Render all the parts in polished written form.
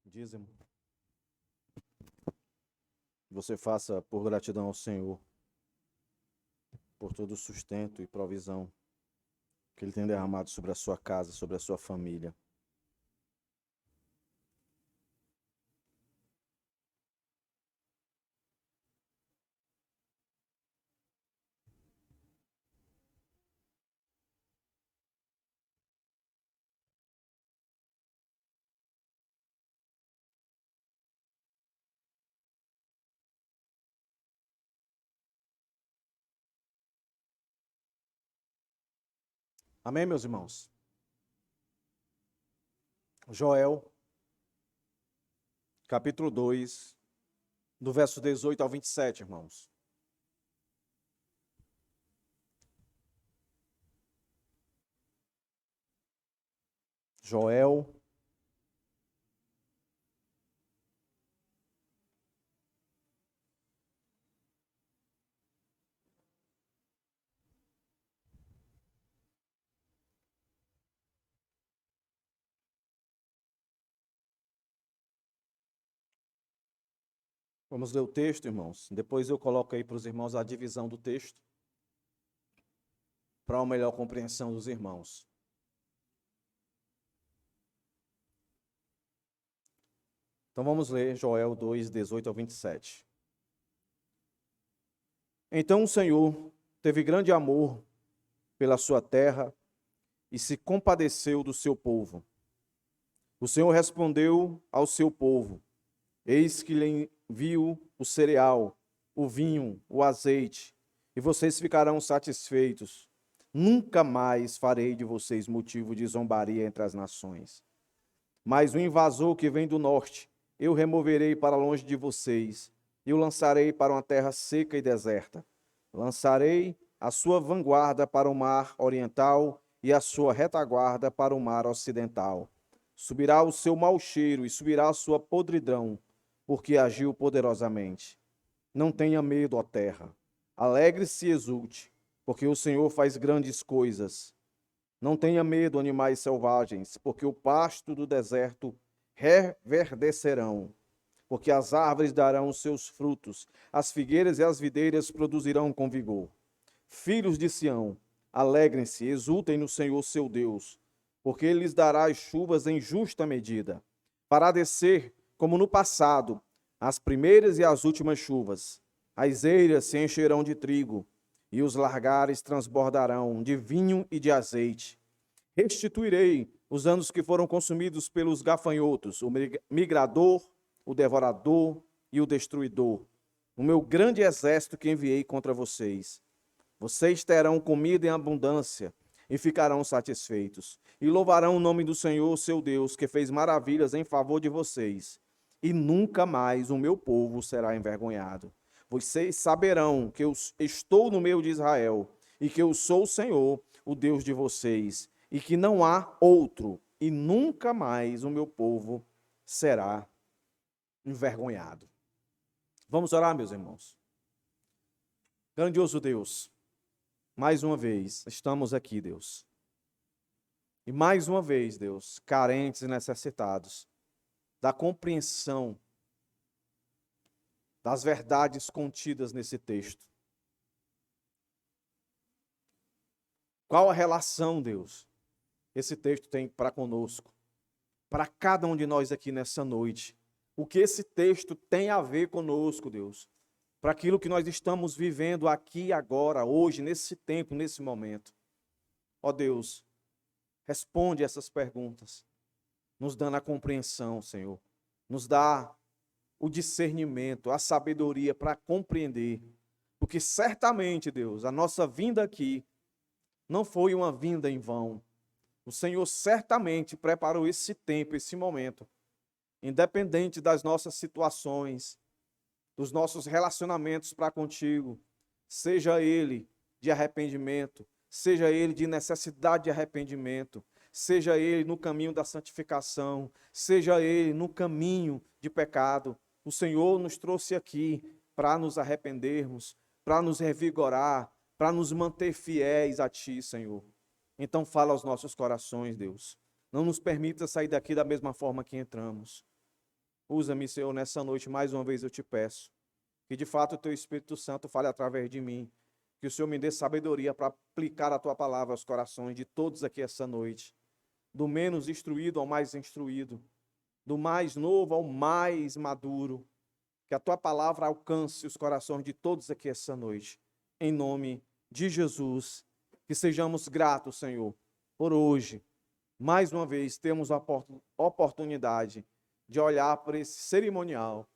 dízimo, você faça por gratidão ao Senhor, por todo o sustento e provisão que Ele tem derramado sobre a sua casa, sobre a sua família. Amém, meus irmãos? Joel, capítulo 2, do verso 18 ao 27, irmãos. Joel, vamos ler o texto, irmãos. Depois eu coloco aí para os irmãos a divisão do texto, para uma melhor compreensão dos irmãos. Então vamos ler Joel 2, 18 ao 27. Então o Senhor teve grande amor pela sua terra e se compadeceu do seu povo. O Senhor respondeu ao seu povo: eis que lhe envio o cereal, o vinho, o azeite, e vocês ficarão satisfeitos. Nunca mais farei de vocês motivo de zombaria entre as nações. Mas o invasor que vem do norte, eu removerei para longe de vocês, e o lançarei para uma terra seca e deserta. Lançarei a sua vanguarda para o mar oriental e a sua retaguarda para o mar ocidental. Subirá o seu mau cheiro e subirá a sua podridão, porque agiu poderosamente. Não tenha medo, ó terra. Alegre-se e exulte, porque o Senhor faz grandes coisas. Não tenha medo, animais selvagens, porque o pasto do deserto reverdecerão, porque as árvores darão os seus frutos, as figueiras e as videiras produzirão com vigor. Filhos de Sião, alegrem-se, exultem no Senhor seu Deus, porque ele lhes dará as chuvas em justa medida. Fará descer, como no passado, as primeiras e as últimas chuvas. As eiras se encherão de trigo, e os largares transbordarão de vinho e de azeite. Restituirei os anos que foram consumidos pelos gafanhotos, o migrador, o devorador e o destruidor, o meu grande exército que enviei contra vocês. Vocês terão comida em abundância e ficarão satisfeitos, e louvarão o nome do Senhor, seu Deus, que fez maravilhas em favor de vocês, e nunca mais o meu povo será envergonhado. Vocês saberão que eu estou no meio de Israel, e que eu sou o Senhor, o Deus de vocês, e que não há outro, e nunca mais o meu povo será envergonhado. Vamos orar, meus irmãos. Grandioso Deus, mais uma vez estamos aqui, Deus. E mais uma vez, Deus, carentes e necessitados da compreensão das verdades contidas nesse texto. Qual a relação, Deus, esse texto tem para conosco, para cada um de nós aqui nessa noite? O que esse texto tem a ver conosco, Deus? Para aquilo que nós estamos vivendo aqui, agora, hoje, nesse tempo, nesse momento. Ó Deus, responde essas perguntas, nos dando a compreensão, Senhor. Nos dá o discernimento, a sabedoria para compreender. Porque certamente, Deus, a nossa vinda aqui não foi uma vinda em vão. O Senhor certamente preparou esse tempo, esse momento, independente das nossas situações, dos nossos relacionamentos para contigo, seja ele de arrependimento, seja ele de necessidade de arrependimento, seja ele no caminho da santificação, seja ele no caminho de pecado. O Senhor nos trouxe aqui para nos arrependermos, para nos revigorar, para nos manter fiéis a Ti, Senhor. Então fala aos nossos corações, Deus. Não nos permita sair daqui da mesma forma que entramos. Usa-me, Senhor, nessa noite, mais uma vez eu te peço. Que de fato o teu Espírito Santo fale através de mim. Que o Senhor me dê sabedoria para aplicar a tua palavra aos corações de todos aqui essa noite. Do menos instruído ao mais instruído. Do mais novo ao mais maduro. Que a tua palavra alcance os corações de todos aqui essa noite. Em nome de Jesus. Que sejamos gratos, Senhor, por hoje. Mais uma vez, temos a oportunidade de olhar para esse cerimonial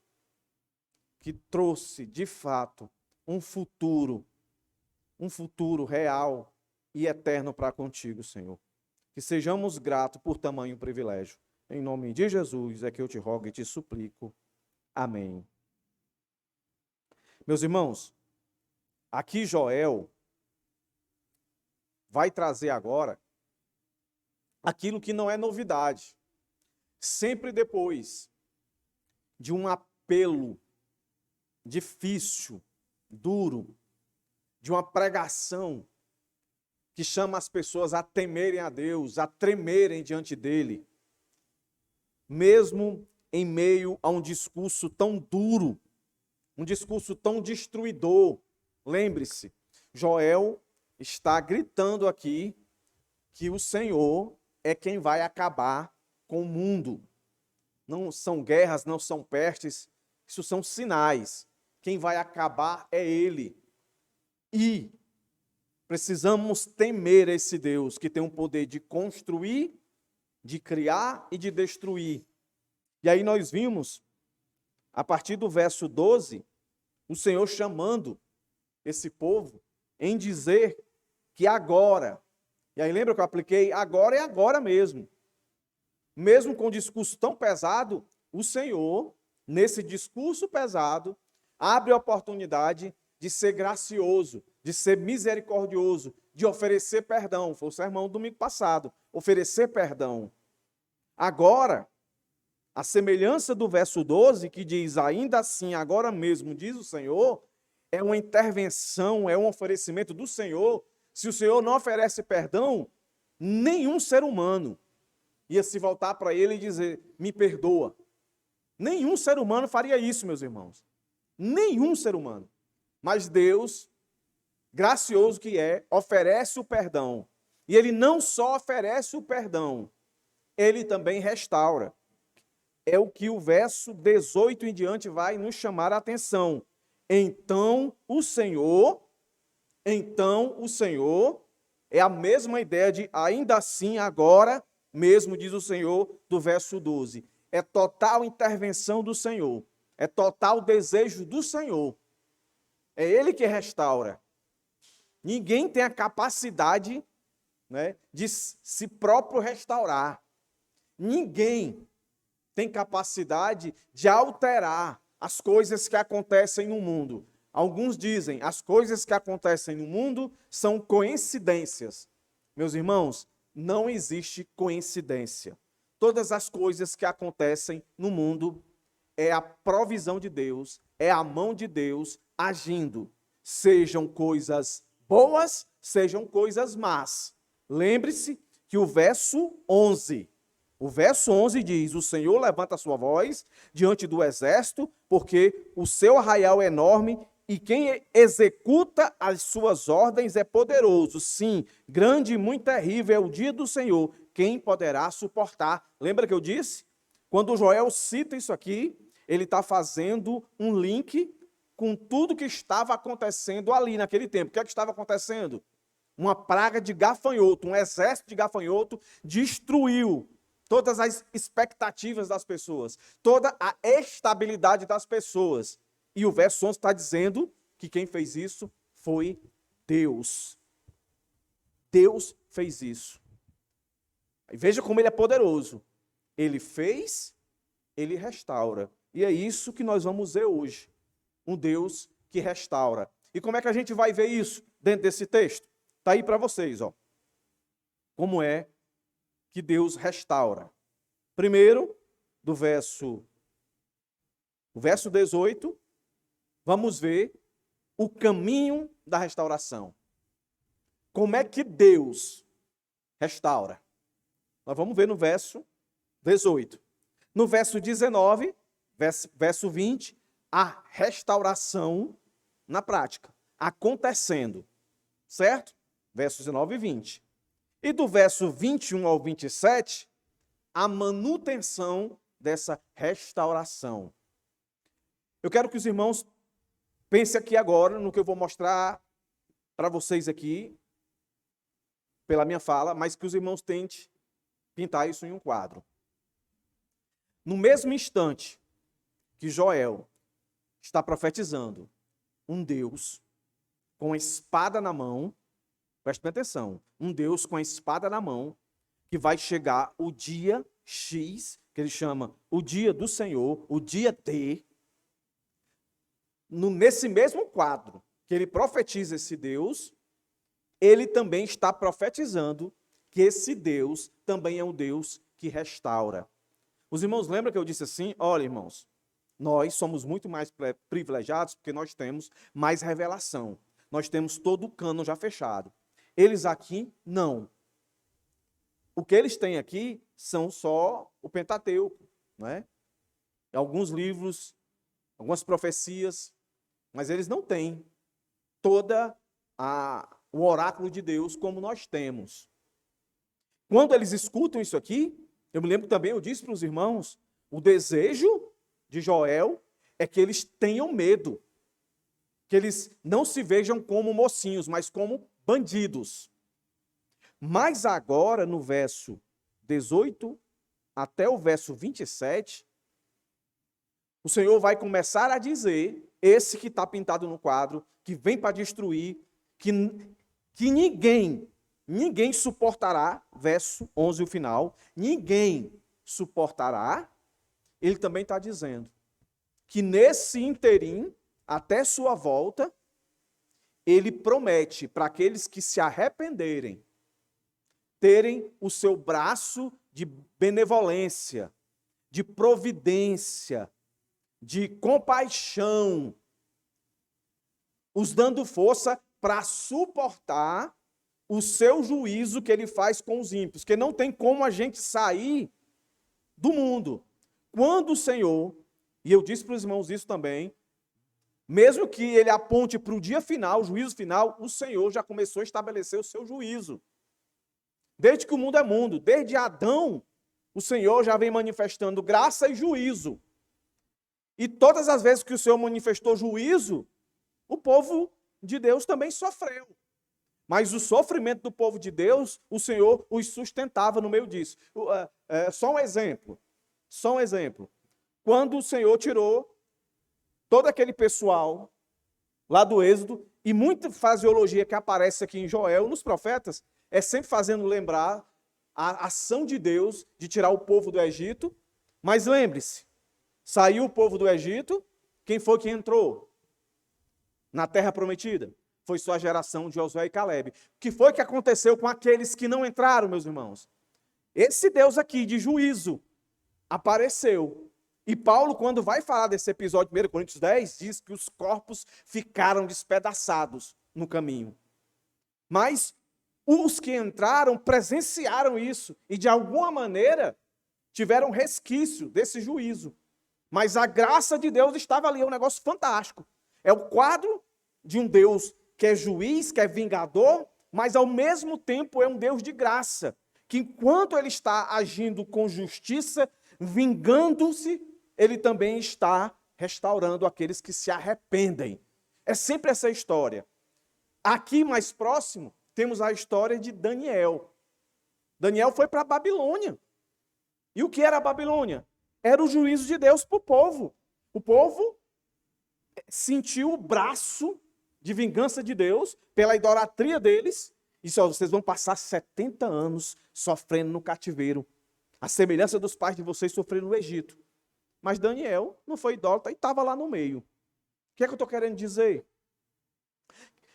que trouxe, de fato, um futuro real e eterno para contigo, Senhor. Que sejamos gratos por tamanho privilégio. Em nome de Jesus é que eu te rogo e te suplico. Amém. Meus irmãos, aqui Joel vai trazer agora aquilo que não é novidade. Sempre depois de um apelo difícil, duro, de uma pregação que chama as pessoas a temerem a Deus, a tremerem diante dele, mesmo em meio a um discurso tão duro, um discurso tão destruidor. Lembre-se, Joel está gritando aqui que o Senhor é quem vai acabar com o mundo. Não são guerras, não são pestes, isso são sinais. Quem vai acabar é Ele. E precisamos temer esse Deus que tem o poder de construir, de criar e de destruir. E aí nós vimos, a partir do verso 12, o Senhor chamando esse povo em dizer que agora, e aí lembra que eu apliquei, agora é agora mesmo. Mesmo com um discurso tão pesado, o Senhor, nesse discurso pesado, abre a oportunidade de ser gracioso, de ser misericordioso, de oferecer perdão. Foi o sermão do domingo passado, oferecer perdão. Agora, a semelhança do verso 12, que diz, ainda assim, agora mesmo, diz o Senhor, é uma intervenção, é um oferecimento do Senhor. Se o Senhor não oferece perdão, nenhum ser humano ia se voltar para ele e dizer, me perdoa. Nenhum ser humano faria isso, meus irmãos. Nenhum ser humano. Mas Deus, gracioso que é, oferece o perdão. E Ele não só oferece o perdão, Ele também restaura. É o que o verso 18 em diante vai nos chamar a atenção. Então o Senhor, é a mesma ideia de ainda assim, agora mesmo, diz o Senhor, do verso 12. É total intervenção do Senhor. É total desejo do Senhor. É Ele que restaura. Ninguém tem a capacidade, né, de si próprio restaurar. Ninguém tem capacidade de alterar as coisas que acontecem no mundo. Alguns dizem, as coisas que acontecem no mundo são coincidências. Meus irmãos, não existe coincidência. Todas as coisas que acontecem no mundo é a provisão de Deus, é a mão de Deus agindo. Sejam coisas boas, sejam coisas más. Lembre-se que o verso 11 diz, o Senhor levanta a sua voz diante do exército, porque o seu arraial é enorme e quem executa as suas ordens é poderoso. Sim, grande e muito terrível é o dia do Senhor. Quem poderá suportar? Lembra que eu disse? Quando o Joel cita isso aqui, ele está fazendo um link com tudo que estava acontecendo ali naquele tempo. O que é que estava acontecendo? Uma praga de gafanhoto, um exército de gafanhoto destruiu todas as expectativas das pessoas, toda a estabilidade das pessoas. E o verso 11 está dizendo que quem fez isso foi Deus. Deus fez isso. E veja como ele é poderoso. Ele fez, ele restaura. E é isso que nós vamos ver hoje. Um Deus que restaura. E como é que a gente vai ver isso dentro desse texto? Está aí para vocês, ó. Como é que Deus restaura? Primeiro, do verso 18, vamos ver o caminho da restauração. Como é que Deus restaura? Nós vamos ver no verso 18. No verso 19, Verso 20, a restauração na prática, acontecendo, certo? Versos 19 e 20. E do verso 21 ao 27, a manutenção dessa restauração. Eu quero que os irmãos pensem aqui agora no que eu vou mostrar para vocês aqui, pela minha fala, mas que os irmãos tentem pintar isso em um quadro. No mesmo instante que Joel está profetizando um Deus com a espada na mão, preste atenção, um Deus com a espada na mão, que vai chegar o dia X, que ele chama o dia do Senhor, o dia T, nesse mesmo quadro que ele profetiza esse Deus, ele também está profetizando que esse Deus também é um Deus que restaura. Os irmãos lembram que eu disse assim, olha irmãos, nós somos muito mais privilegiados porque nós temos mais revelação. Nós temos todo o cânon já fechado. Eles aqui, não. O que eles têm aqui são só o Pentateuco, não é? Alguns livros, algumas profecias, mas eles não têm toda o oráculo de Deus como nós temos. Quando eles escutam isso aqui, eu me lembro também, eu disse para os irmãos, o desejo de Joel é que eles tenham medo, que eles não se vejam como mocinhos, mas como bandidos. Mas agora, no verso 18 até o verso 27, o Senhor vai começar a dizer, esse que está pintado no quadro, que vem para destruir, que ninguém suportará, verso 11, o final, ninguém suportará. Ele também está dizendo que nesse interim, até sua volta, ele promete para aqueles que se arrependerem, terem o seu braço de benevolência, de providência, de compaixão, os dando força para suportar o seu juízo que ele faz com os ímpios, que não tem como a gente sair do mundo. Quando o Senhor, e eu disse para os irmãos isso também, mesmo que ele aponte para o dia final, o juízo final, o Senhor já começou a estabelecer o seu juízo. Desde que o mundo é mundo, desde Adão, o Senhor já vem manifestando graça e juízo. E todas as vezes que o Senhor manifestou juízo, o povo de Deus também sofreu. Mas o sofrimento do povo de Deus, o Senhor os sustentava no meio disso. Só um exemplo. Quando o Senhor tirou todo aquele pessoal lá do Êxodo, e muita fraseologia que aparece aqui em Joel, nos profetas, é sempre fazendo lembrar a ação de Deus de tirar o povo do Egito. Mas lembre-se, saiu o povo do Egito, quem foi que entrou na terra prometida? Foi só a geração de Josué e Calebe. O que foi que aconteceu com aqueles que não entraram, meus irmãos? Esse Deus aqui de juízo apareceu. E Paulo, quando vai falar desse episódio de 1 Coríntios 10, diz que os corpos ficaram despedaçados no caminho. Mas os que entraram presenciaram isso e, de alguma maneira, tiveram resquício desse juízo. Mas a graça de Deus estava ali, é um negócio fantástico. É o quadro de um Deus que é juiz, que é vingador, mas ao mesmo tempo é um Deus de graça, que enquanto ele está agindo com justiça, vingando-se, ele também está restaurando aqueles que se arrependem. É sempre essa história. Aqui mais próximo, temos a história de Daniel. Daniel foi para a Babilônia. E o que era a Babilônia? Era o juízo de Deus para o povo. O povo sentiu o braço de vingança de Deus pela idolatria deles. E só vocês vão passar 70 anos sofrendo no cativeiro. A semelhança dos pais de vocês sofreram no Egito. Mas Daniel não foi idólatra e estava lá no meio. O que é que eu estou querendo dizer?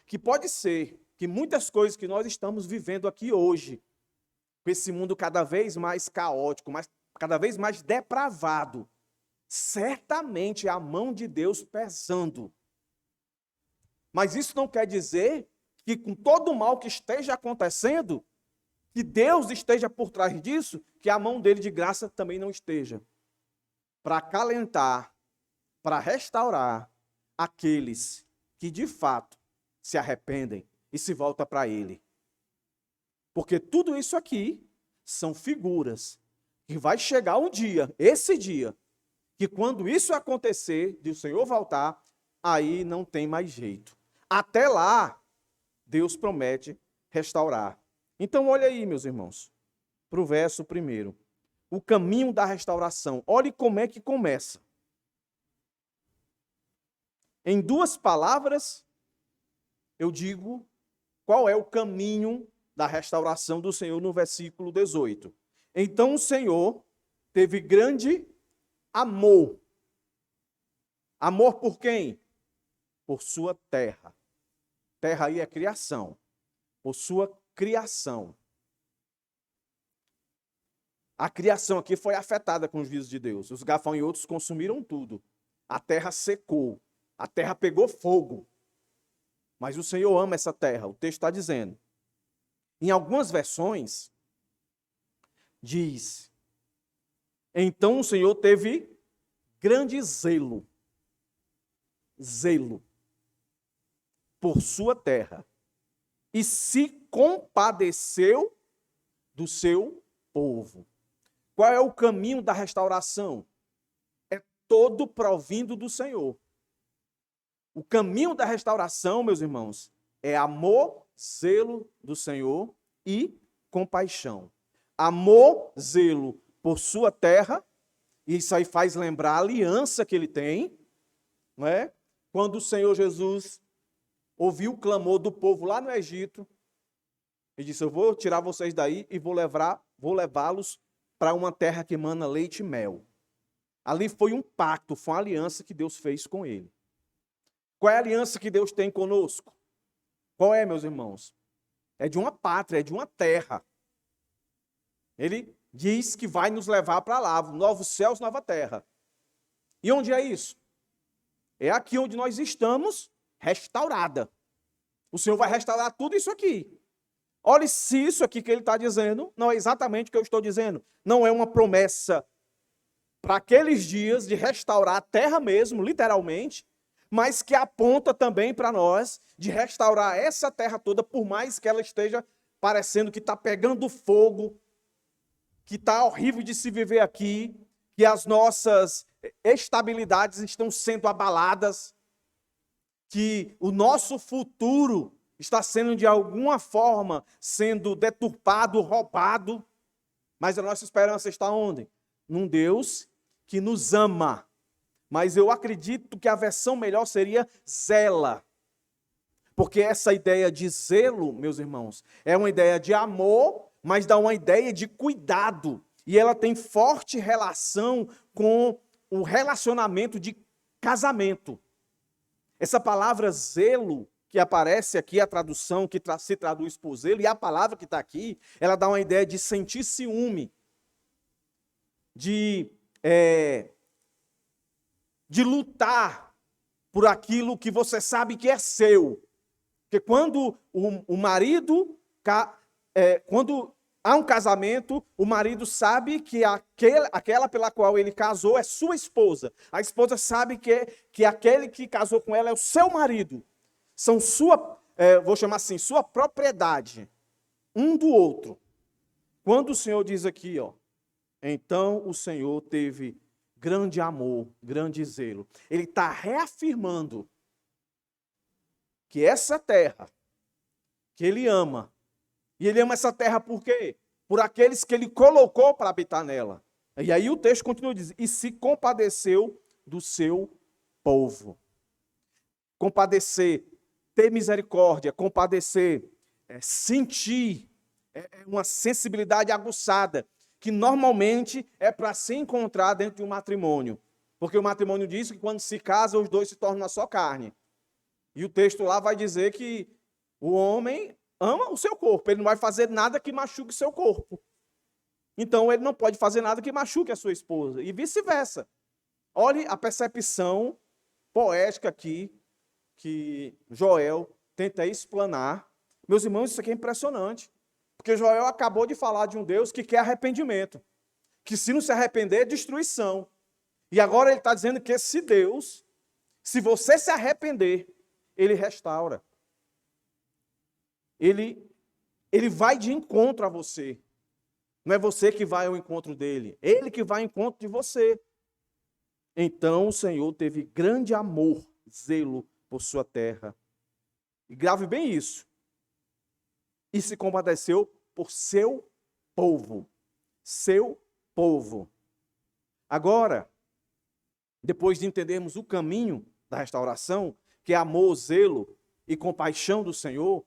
Que pode ser que muitas coisas que nós estamos vivendo aqui hoje, com esse mundo cada vez mais caótico, cada vez mais depravado, certamente é a mão de Deus pesando. Mas isso não quer dizer que com todo o mal que esteja acontecendo, que Deus esteja por trás disso, que a mão dele de graça também não esteja. para acalentar, para restaurar aqueles que de fato se arrependem e se voltam para Ele. Porque tudo isso aqui são figuras que vai chegar um dia, esse dia, que quando isso acontecer, de o Senhor voltar, aí não tem mais jeito. Até lá, Deus promete restaurar. Então, olha aí, meus irmãos, para o verso 1. O caminho da restauração. Olhe como é que começa. Em 2 palavras, eu digo qual é o caminho da restauração do Senhor no versículo 18. Então o Senhor teve grande amor. Amor por quem? Por sua terra. Terra aí é criação. Por sua criação. A criação aqui foi afetada com os juízos de Deus. Os gafanhotos consumiram tudo. A terra secou. A terra pegou fogo. Mas o Senhor ama essa terra. O texto está dizendo. Em algumas versões, diz: então o Senhor teve grande zelo. Zelo. Por sua terra. E se compadeceu do seu povo. Qual é o caminho da restauração? É todo provindo do Senhor. O caminho da restauração, meus irmãos, é amor, zelo do Senhor e compaixão. Amor, zelo por sua terra, e isso aí faz lembrar a aliança que ele tem, não é? Quando o Senhor Jesus ouviu o clamor do povo lá no Egito, ele disse: eu vou tirar vocês daí e vou levá-los para uma terra que emana leite e mel. Ali foi um pacto, foi uma aliança que Deus fez com ele. Qual é a aliança que Deus tem conosco? Qual é, meus irmãos? É de uma pátria, é de uma terra. Ele diz que vai nos levar para lá, novos céus, nova terra. E onde é isso? É aqui onde nós estamos, restaurada. O Senhor vai restaurar tudo isso aqui. Olhe se isso aqui que ele está dizendo não é exatamente o que eu estou dizendo. Não é uma promessa para aqueles dias de restaurar a terra mesmo, literalmente, mas que aponta também para nós de restaurar essa terra toda, por mais que ela esteja parecendo que está pegando fogo, que está horrível de se viver aqui, que as nossas estabilidades estão sendo abaladas, que o nosso futuro está sendo de alguma forma sendo deturpado, roubado, mas a nossa esperança está onde? Num Deus que nos ama. Mas eu acredito que a versão melhor seria zela. Porque essa ideia de zelo, meus irmãos, é uma ideia de amor, mas dá uma ideia de cuidado. E ela tem forte relação com o relacionamento de casamento. Essa palavra zelo, que aparece aqui, a tradução que se traduz por zelo, e a palavra que está aqui, ela dá uma ideia de sentir ciúme, de lutar por aquilo que você sabe que é seu. Porque quando o marido, quando há um casamento, o marido sabe que aquela pela qual ele casou é sua esposa. A esposa sabe que aquele que casou com ela é o seu marido. São vou chamar assim, sua propriedade, um do outro. Quando o Senhor diz aqui, então o Senhor teve grande amor, grande zelo. Ele está reafirmando que essa terra, que ele ama, e ele ama essa terra por quê? Por aqueles que ele colocou para habitar nela. E aí o texto continua dizendo, e se compadeceu do seu povo. Compadecer, ter misericórdia, compadecer, sentir, uma sensibilidade aguçada, que normalmente é para se encontrar dentro de um matrimônio. Porque o matrimônio diz que quando se casa, os dois se tornam uma só carne. E o texto lá vai dizer que o homem ama o seu corpo, ele não vai fazer nada que machuque o seu corpo. Então ele não pode fazer nada que machuque a sua esposa, e vice-versa. Olhe a percepção poética aqui, que Joel tenta explanar. Meus irmãos, isso aqui é impressionante. Porque Joel acabou de falar de um Deus que quer arrependimento. Que se não se arrepender, é destruição. E agora ele está dizendo que esse Deus, se você se arrepender, ele restaura. Ele vai de encontro a você. Não é você que vai ao encontro dele, ele que vai ao encontro de você. Então o Senhor teve grande amor, zelo por sua terra. E grave bem isso. E se compadeceu por seu povo. Seu povo. Agora, depois de entendermos o caminho da restauração, que é amor, zelo e compaixão do Senhor,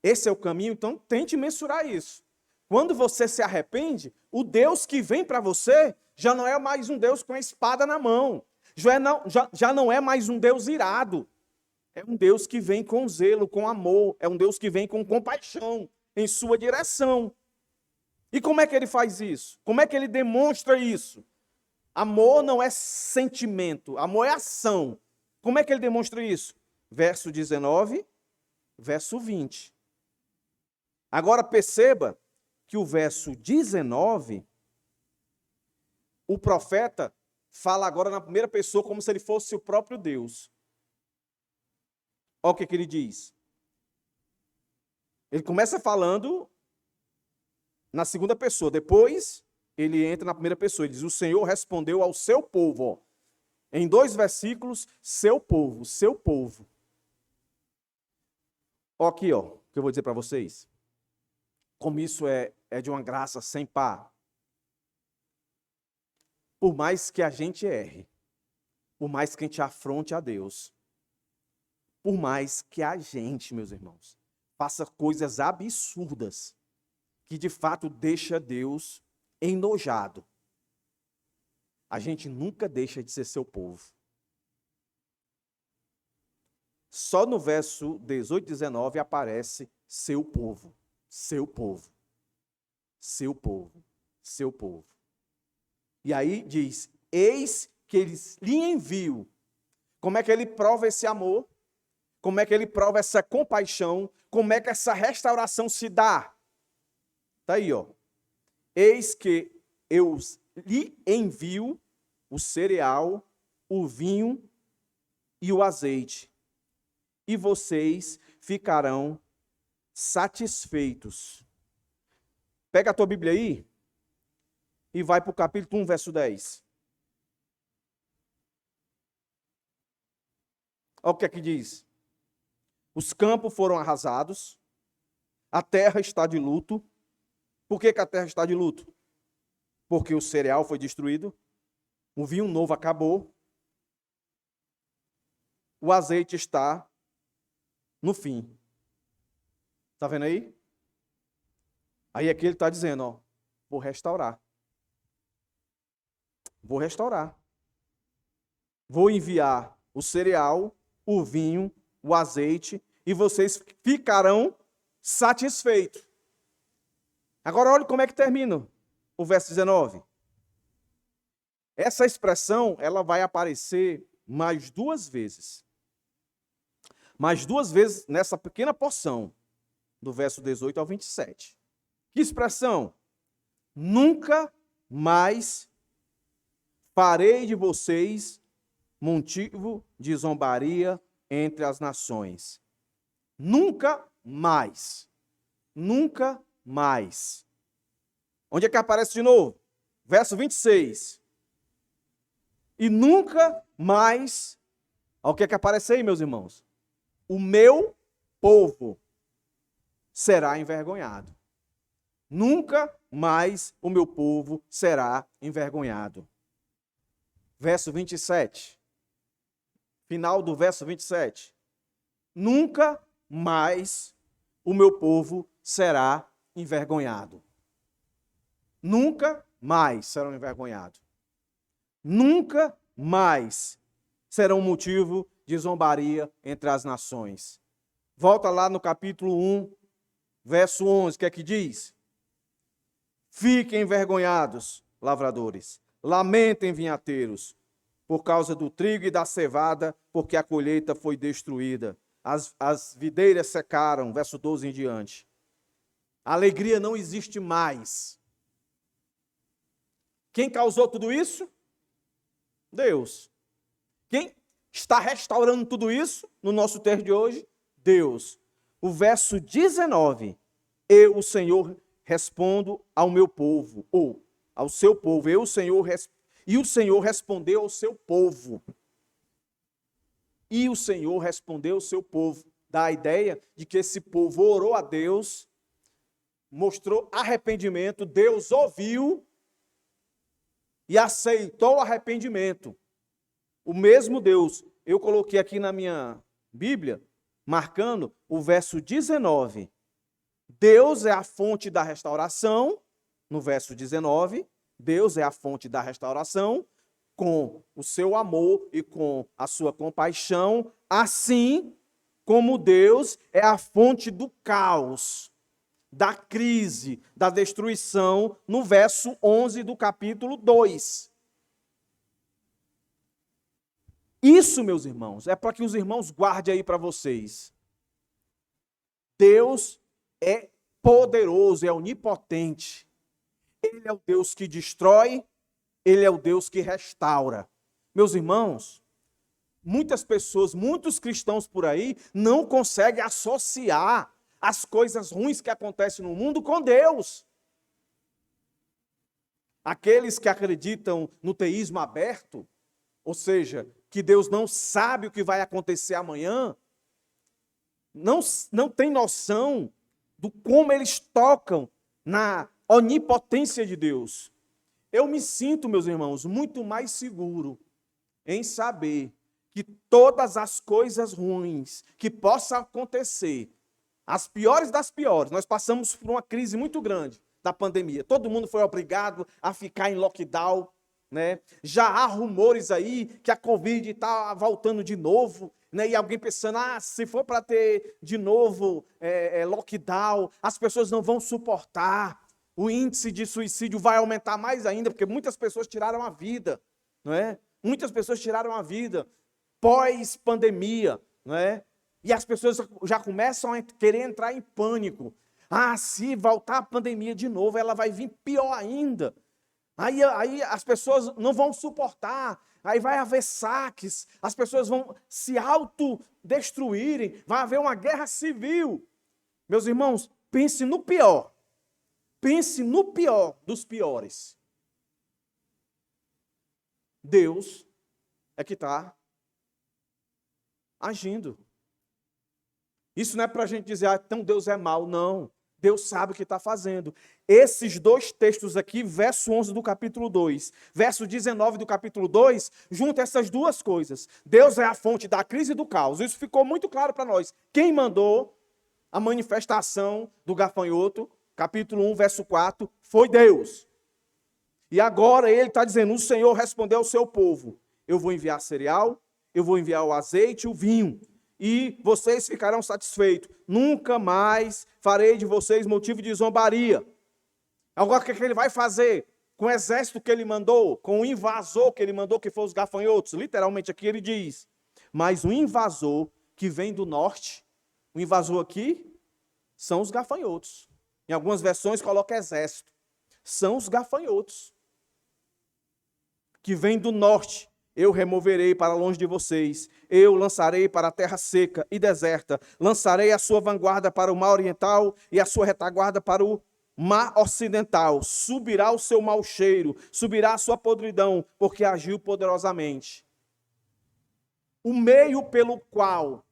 esse é o caminho, então tente mensurar isso. Quando você se arrepende, o Deus que vem para você já não é mais um Deus com a espada na mão. Já não é mais um Deus irado. É um Deus que vem com zelo, com amor. É um Deus que vem com compaixão em sua direção. E como é que ele faz isso? Como é que ele demonstra isso? Amor não é sentimento, amor é ação. Como é que ele demonstra isso? Verso 19, verso 20. Agora perceba que o verso 19, o profeta fala agora na primeira pessoa como se ele fosse o próprio Deus. Olha o que ele diz. Ele começa falando na segunda pessoa, depois ele entra na primeira pessoa. Ele diz, o Senhor respondeu ao seu povo. Ó. Em 2 versículos, seu povo, seu povo. Ó aqui, ó, o que eu vou dizer para vocês. Como isso é de uma graça sem par. Por mais que a gente erre, por mais que a gente afronte a Deus, por mais que a gente, meus irmãos, faça coisas absurdas, que de fato deixa Deus enojado, a gente nunca deixa de ser seu povo. Só no verso 18 e 19 aparece seu povo, seu povo, seu povo, seu povo. E aí diz, eis que eles lhe envio. Como é que ele prova esse amor? Como é que ele prova essa compaixão? Como é que essa restauração se dá? Está aí, ó. Eis que eu lhe envio o cereal, o vinho e o azeite, e vocês ficarão satisfeitos. Pega a tua Bíblia aí e vai para o capítulo 1, verso 10. Olha o que é que diz. Os campos foram arrasados, a terra está de luto. Por que a terra está de luto? Porque o cereal foi destruído, o vinho novo acabou, o azeite está no fim. Está vendo aí? Aí aqui ele está dizendo, ó, vou restaurar. Vou restaurar. Vou enviar o cereal, o vinho, o azeite, e vocês ficarão satisfeitos. Agora olha como é que termina o verso 19. Essa expressão, ela vai aparecer mais 2 vezes. Mais 2 vezes nessa pequena porção, do verso 18 ao 27. Que expressão? Nunca mais farei de vocês motivo de zombaria entre as nações. Nunca mais. Nunca mais. Onde é que aparece de novo? Verso 26. E nunca mais, olha o que é que aparece aí, meus irmãos? O meu povo será envergonhado. Nunca mais o meu povo será envergonhado. Verso 27. Final do verso 27. Nunca mais o meu povo será envergonhado. Nunca mais serão envergonhados. Nunca mais serão motivo de zombaria entre as nações. Volta lá no capítulo 1, verso 11, o que é que diz? Fiquem envergonhados, lavradores, lamentem, vinhateiros, por causa do trigo e da cevada, porque a colheita foi destruída. As videiras secaram, verso 12 em diante. A alegria não existe mais. Quem causou tudo isso? Deus. Quem está restaurando tudo isso no nosso texto de hoje? Deus. O verso 19, eu, o Senhor, respondo ao meu povo, ou ao seu povo, eu, o Senhor, e o Senhor respondeu ao seu povo. E o Senhor respondeu ao seu povo. Dá a ideia de que esse povo orou a Deus, mostrou arrependimento, Deus ouviu e aceitou o arrependimento. O mesmo Deus, eu coloquei aqui na minha Bíblia, marcando o verso 19. Deus é a fonte da restauração, no verso 19, Deus é a fonte da restauração, com o seu amor e com a sua compaixão, assim como Deus é a fonte do caos, da crise, da destruição, no verso 11 do capítulo 2. Isso, meus irmãos, é para que os irmãos guardem aí para vocês. Deus é poderoso, é onipotente. Ele é o Deus que destrói, Ele é o Deus que restaura. Meus irmãos, muitas pessoas, muitos cristãos por aí, não conseguem associar as coisas ruins que acontecem no mundo com Deus. Aqueles que acreditam no teísmo aberto, ou seja, que Deus não sabe o que vai acontecer amanhã, não tem noção do como eles tocam na onipotência de Deus. Eu me sinto, meus irmãos, muito mais seguro em saber que todas as coisas ruins que possam acontecer, as piores das piores, nós passamos por uma crise muito grande da pandemia. Todo mundo foi obrigado a ficar em lockdown, né? Já há rumores aí que a Covid está voltando de novo, né? E alguém pensando, se for para ter de novo lockdown, as pessoas não vão suportar. O índice de suicídio vai aumentar mais ainda, porque muitas pessoas tiraram a vida, não é? Muitas pessoas tiraram a vida pós-pandemia, não é? E as pessoas já começam a querer entrar em pânico. Se voltar a pandemia de novo, ela vai vir pior ainda. Aí as pessoas não vão suportar, aí vai haver saques, as pessoas vão se autodestruírem, vai haver uma guerra civil. Meus irmãos, pense no pior. Pense no pior dos piores. Deus é que está agindo. Isso não é para a gente dizer, então Deus é mau. Não. Deus sabe o que está fazendo. Esses dois textos aqui, verso 11 do capítulo 2, verso 19 do capítulo 2, juntam essas duas coisas. Deus é a fonte da crise e do caos. Isso ficou muito claro para nós. Quem mandou a manifestação do gafanhoto, capítulo 1, verso 4, foi Deus. E agora ele está dizendo, o Senhor respondeu ao seu povo, eu vou enviar cereal, eu vou enviar o azeite e o vinho, e vocês ficarão satisfeitos. Nunca mais farei de vocês motivo de zombaria. Agora o que ele vai fazer? Com o exército que ele mandou, com o invasor que ele mandou, que foi os gafanhotos, literalmente aqui ele diz, mas o invasor que vem do norte, o invasor aqui são os gafanhotos. Em algumas versões coloca exército. São os gafanhotos que vêm do norte. Eu removerei para longe de vocês. Eu lançarei para a terra seca e deserta. Lançarei a sua vanguarda para o mar oriental e a sua retaguarda para o mar ocidental. Subirá o seu mau cheiro, subirá a sua podridão, porque agiu poderosamente. O meio pelo qual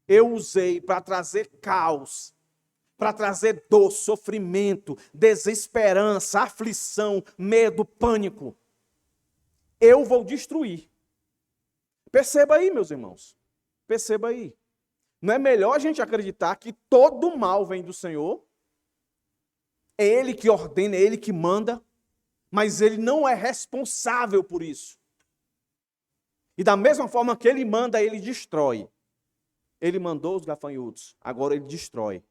eu usei para trazer caos, para trazer dor, sofrimento, desesperança, aflição, medo, pânico, eu vou destruir. Perceba aí, meus irmãos. Perceba aí. Não é melhor a gente acreditar que todo mal vem do Senhor? É Ele que ordena, é Ele que manda, mas Ele não é responsável por isso. E da mesma forma que Ele manda, Ele destrói. Ele mandou os gafanhotos, agora Ele destrói. Ele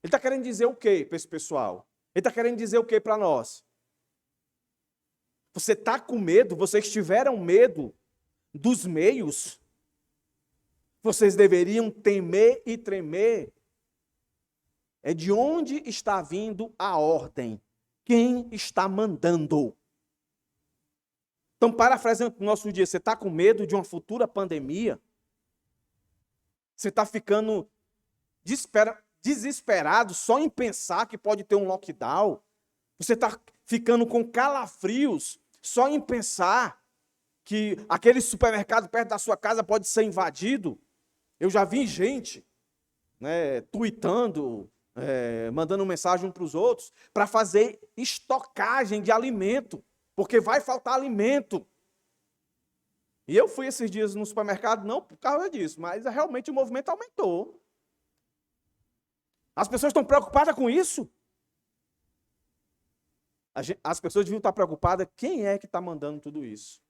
está querendo dizer o quê para esse pessoal? Ele está querendo dizer o quê para nós? Você está com medo? Vocês tiveram medo dos meios? Vocês deveriam temer e tremer. É de onde está vindo a ordem? Quem está mandando? Então, parafraseando o nosso dia, você está com medo de uma futura pandemia? Você está ficando desesperado só em pensar que pode ter um lockdown? Você está ficando com calafrios só em pensar que aquele supermercado perto da sua casa pode ser invadido? Eu já vi gente, né, tweetando, mandando mensagem uns para os outros, para fazer estocagem de alimento, porque vai faltar alimento. E eu fui esses dias no supermercado, não por causa disso, mas realmente o movimento aumentou. As pessoas estão preocupadas com isso? As pessoas deviam estar preocupadas, quem é que está mandando tudo isso?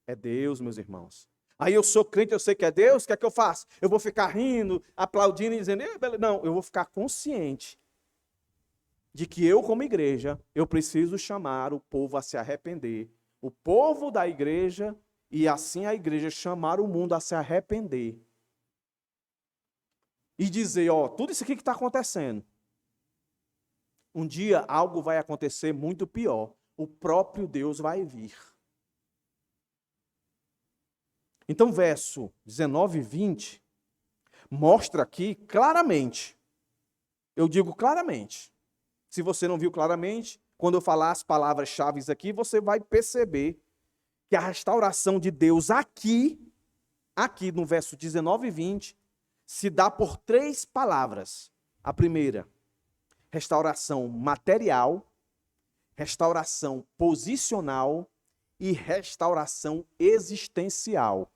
É Deus, meus irmãos. Aí eu sou crente, eu sei que é Deus, o que é que eu faço? Eu vou ficar rindo, aplaudindo e dizendo, não, eu vou ficar consciente de que eu, como igreja, eu preciso chamar o povo a se arrepender. O povo da igreja, e assim a igreja chamar o mundo a se arrepender. E dizer, tudo isso aqui que está acontecendo. Um dia algo vai acontecer muito pior. O próprio Deus vai vir. Então, verso 19 e 20 mostra aqui claramente, eu digo claramente, se você não viu claramente, quando eu falar as palavras-chave aqui, você vai perceber que a restauração de Deus aqui no verso 19 e 20, se dá por 3 palavras. A primeira, restauração material, restauração posicional e restauração existencial.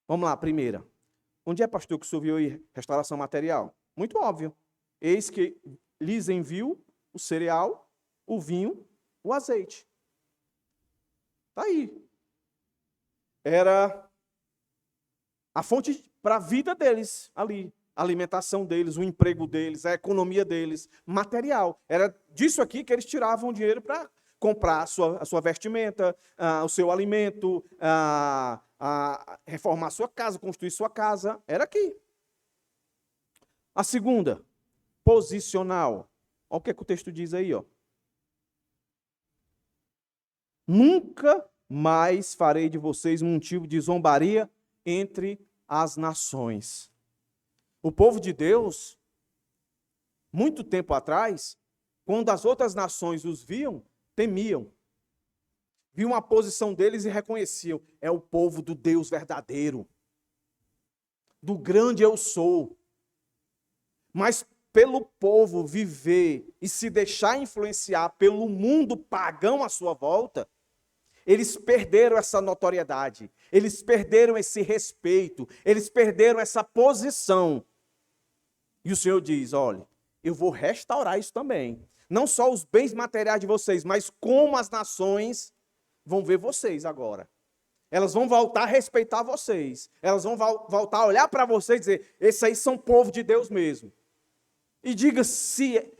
Vamos lá, a primeira. Onde é, pastor, que o senhor viu aí restauração material? Muito óbvio. Eis que lhes envio o cereal, o vinho, o azeite. Está aí. Era a fonte para a vida deles ali. A alimentação deles, o emprego deles, a economia deles, material. Era disso aqui que eles tiravam dinheiro para comprar a sua vestimenta, o seu alimento, reformar sua casa, construir sua casa. Era aqui. A segunda, posicional. Olha o que o texto diz aí. Nunca mais farei de vocês um motivo de zombaria entre as nações. O povo de Deus, muito tempo atrás, quando as outras nações os viam, temiam. Viam a posição deles e reconheciam. É o povo do Deus verdadeiro. Do grande eu sou. Mas pelo povo viver e se deixar influenciar pelo mundo pagão à sua volta, eles perderam essa notoriedade, eles perderam esse respeito, eles perderam essa posição. E o Senhor diz, olha, eu vou restaurar isso também. Não só os bens materiais de vocês, mas como as nações vão ver vocês agora. Elas vão voltar a respeitar vocês. Elas vão voltar a olhar para vocês e dizer, esses aí são povo de Deus mesmo. E diga se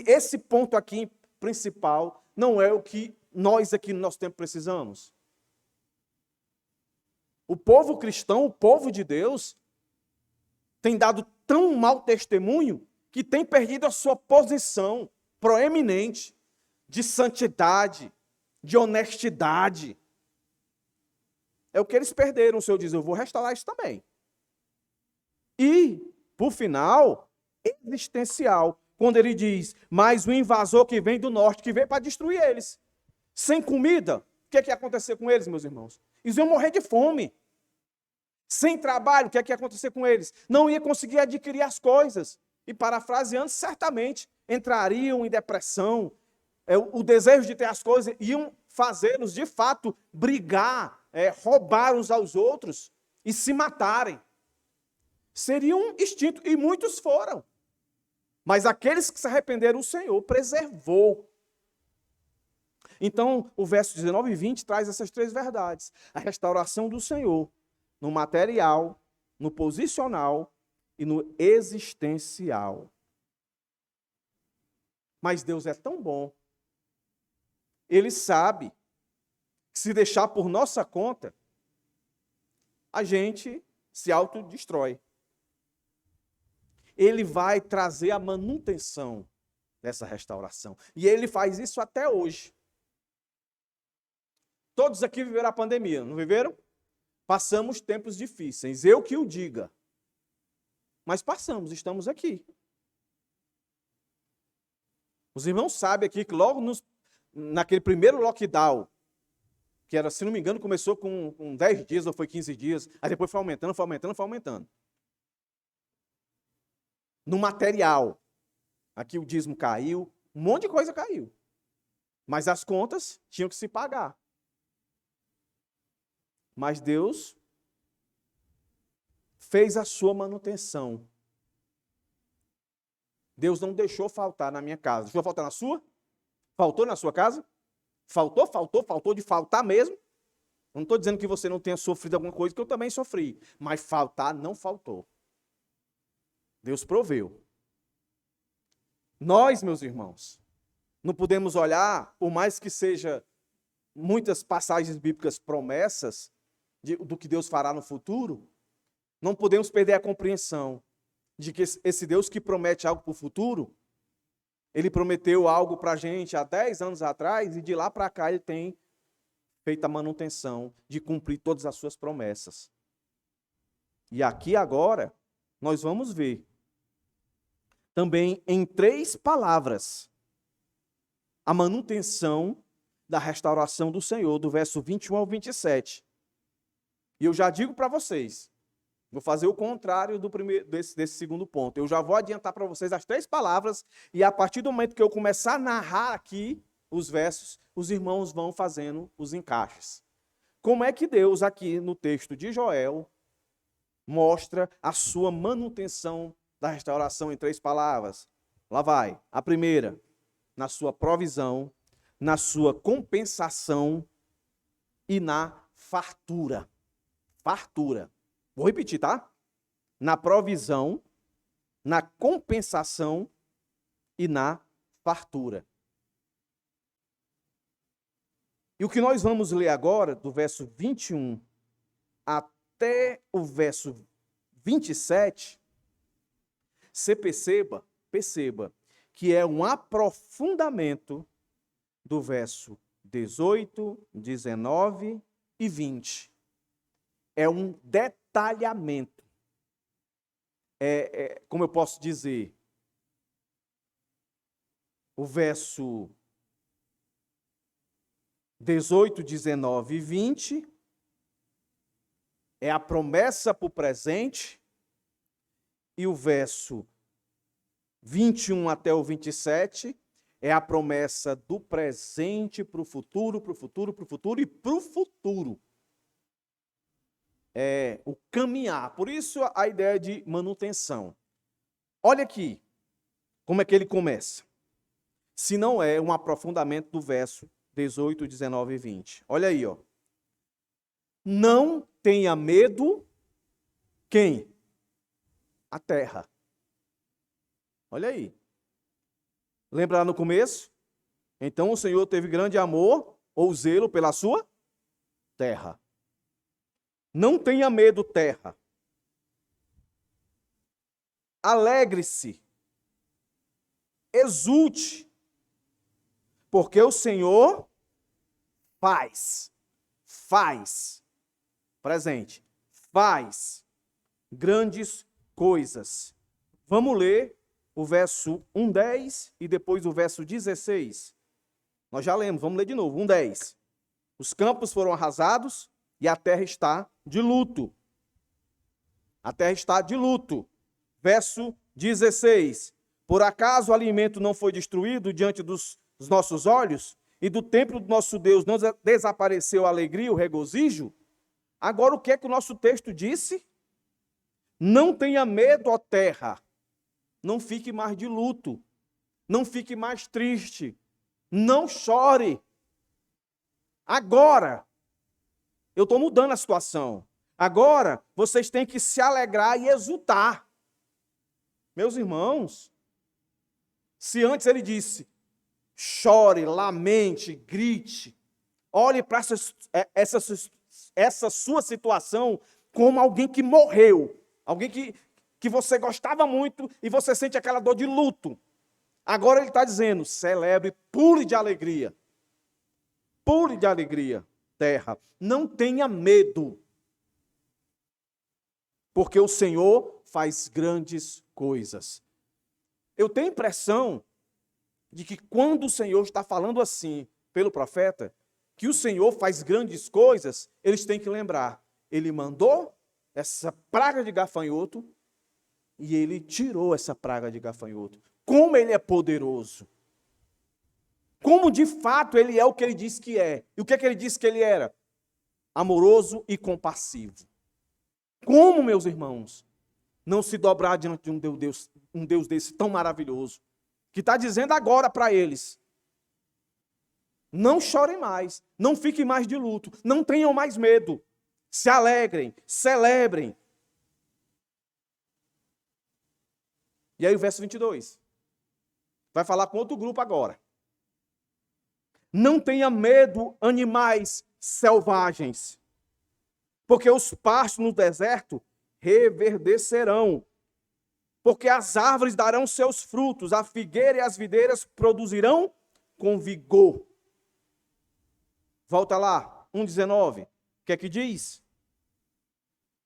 esse ponto aqui principal não é o que nós aqui no nosso tempo precisamos. O povo cristão, o povo de Deus, tem dado tão mau testemunho que tem perdido a sua posição proeminente de santidade, de honestidade. É o que eles perderam. O Senhor diz, eu vou restaurar isso também. E, por final, existencial, quando ele diz, mas o invasor que vem do norte, que veio para destruir eles, sem comida, o que ia acontecer com eles, meus irmãos? Eles iam morrer de fome. Sem trabalho, o que ia acontecer com eles? Não ia conseguir adquirir as coisas. E, parafraseando, certamente entrariam em depressão. O desejo de ter as coisas iam fazê-los, de fato, brigar, roubar uns aos outros e se matarem. Seria um instinto, e muitos foram. Mas aqueles que se arrependeram, o Senhor preservou. Então, o verso 19 e 20 traz essas 3 verdades. A restauração do Senhor no material, no posicional e no existencial. Mas Deus é tão bom. Ele sabe que se deixar por nossa conta, a gente se autodestrói. Ele vai trazer a manutenção dessa restauração. E ele faz isso até hoje. Todos aqui viveram a pandemia, não viveram? Passamos tempos difíceis, eu que o diga. Mas passamos, estamos aqui. Os irmãos sabem aqui que logo naquele primeiro lockdown, que era, se não me engano, começou com 10 dias ou foi 15 dias, aí depois foi aumentando, foi aumentando, foi aumentando. No material, aqui o dízimo caiu, um monte de coisa caiu. Mas as contas tinham que se pagar. Mas Deus fez a sua manutenção. Deus não deixou faltar na minha casa. Deixou faltar na sua? Faltou na sua casa? Faltou de faltar mesmo. Não estou dizendo que você não tenha sofrido alguma coisa, que eu também sofri. Mas faltar não faltou. Deus proveu. Nós, meus irmãos, não podemos olhar, por mais que seja muitas passagens bíblicas promessas do que Deus fará no futuro, não podemos perder a compreensão de que esse Deus que promete algo para o futuro, ele prometeu algo para a gente há 10 anos atrás e de lá para cá ele tem feito a manutenção de cumprir todas as suas promessas. E aqui agora nós vamos ver também em 3 palavras a manutenção da restauração do Senhor, do verso 21 ao 27. E eu já digo para vocês, vou fazer o contrário desse segundo ponto. Eu já vou adiantar para vocês as 3 palavras e a partir do momento que eu começar a narrar aqui os versos, os irmãos vão fazendo os encaixes. Como é que Deus aqui no texto de Joel mostra a sua manutenção da restauração em 3 palavras? Lá vai. A primeira, na sua provisão, na sua compensação e na fartura. Fartura. Vou repetir, tá? Na provisão, na compensação e na fartura. E o que nós vamos ler agora, do verso 21 até o verso 27, você perceba que é um aprofundamento do verso 18, 19 e 20. É um detalhamento. Como eu posso dizer, o verso 18, 19 e 20 é a promessa para o presente, e o verso 21 até o 27 é a promessa do presente para o futuro, para o futuro, para o futuro e para o futuro. É o caminhar. Por isso a ideia de manutenção. Olha aqui como é que ele começa. Se não é um aprofundamento do verso 18, 19 e 20. Olha aí, ó. Não tenha medo quem? A terra. Olha aí. Lembra lá no começo? Então o Senhor teve grande amor ou zelo pela sua terra. Não tenha medo, terra. Alegre-se. Exulte. Porque o Senhor faz. Presente. Faz grandes coisas. Vamos ler o verso 1:10 e depois o verso 16. Nós já lemos, vamos ler de novo. 1:10. Os campos foram arrasados e a terra está de luto. A terra está de luto. Verso 16. Por acaso o alimento não foi destruído diante dos nossos olhos? E do templo do nosso Deus não desapareceu a alegria, o regozijo? Agora o que é que o nosso texto disse? Não tenha medo, ó terra. Não fique mais de luto. Não fique mais triste. Não chore. Agora, eu estou mudando a situação. Agora, vocês têm que se alegrar e exultar. Meus irmãos, se antes ele disse, chore, lamente, grite, olhe para essa sua situação como alguém que morreu, alguém que você gostava muito e você sente aquela dor de luto. Agora ele está dizendo, celebre, pule de alegria. Pule de alegria. terra. Não tenha medo, porque o Senhor faz grandes coisas. Eu tenho a impressão de que quando o Senhor está falando assim pelo profeta, que o Senhor faz grandes coisas, eles têm que lembrar. Ele mandou essa praga de gafanhoto e ele tirou essa praga de gafanhoto. Como ele é poderoso. Como de fato ele é o que ele diz que é. E o que ele disse que ele era? Amoroso e compassivo. Como, meus irmãos, não se dobrar diante de um Deus desse tão maravilhoso, que está dizendo agora para eles: não chorem mais, não fiquem mais de luto, não tenham mais medo, se alegrem, celebrem. E aí o verso 22, vai falar com outro grupo agora. Não tenha medo, animais selvagens, porque os pastos no deserto reverdecerão, porque as árvores darão seus frutos, a figueira e as videiras produzirão com vigor. Volta lá, 1,19. O que é que diz?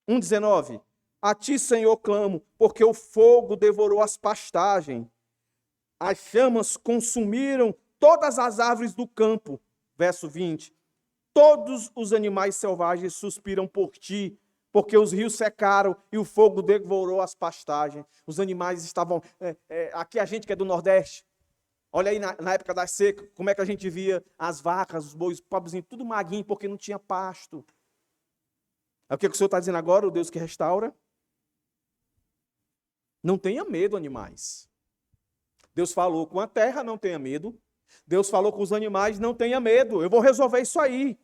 1,19. A ti, Senhor, clamo, porque o fogo devorou as pastagens, as chamas consumiram todas as árvores do campo. Verso 20. Todos os animais selvagens suspiram por ti, porque os rios secaram e o fogo devorou as pastagens. Os animais estavam... aqui a gente que é do Nordeste, olha aí na época da seca, como é que a gente via as vacas, os bois, os pobrezinhos, tudo maguinho, porque não tinha pasto. É o que o Senhor está dizendo agora, o Deus que restaura? Não tenha medo, animais. Deus falou com a terra, não tenha medo. Deus falou com os animais, não tenha medo. Eu vou resolver isso aí.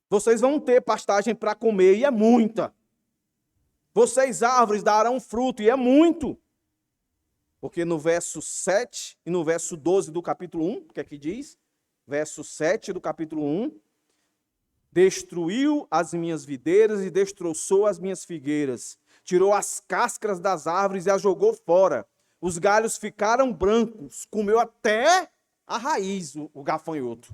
Vocês vão ter pastagem para comer, e é muita. Vocês, árvores, darão fruto, e é muito. Porque no verso 7 e no verso 12 do capítulo 1, o que é que diz? Verso 7 do capítulo 1. Destruiu as minhas videiras e destroçou as minhas figueiras. Tirou as cáscaras das árvores e as jogou fora. Os galhos ficaram brancos, comeu até a raiz o gafanhoto.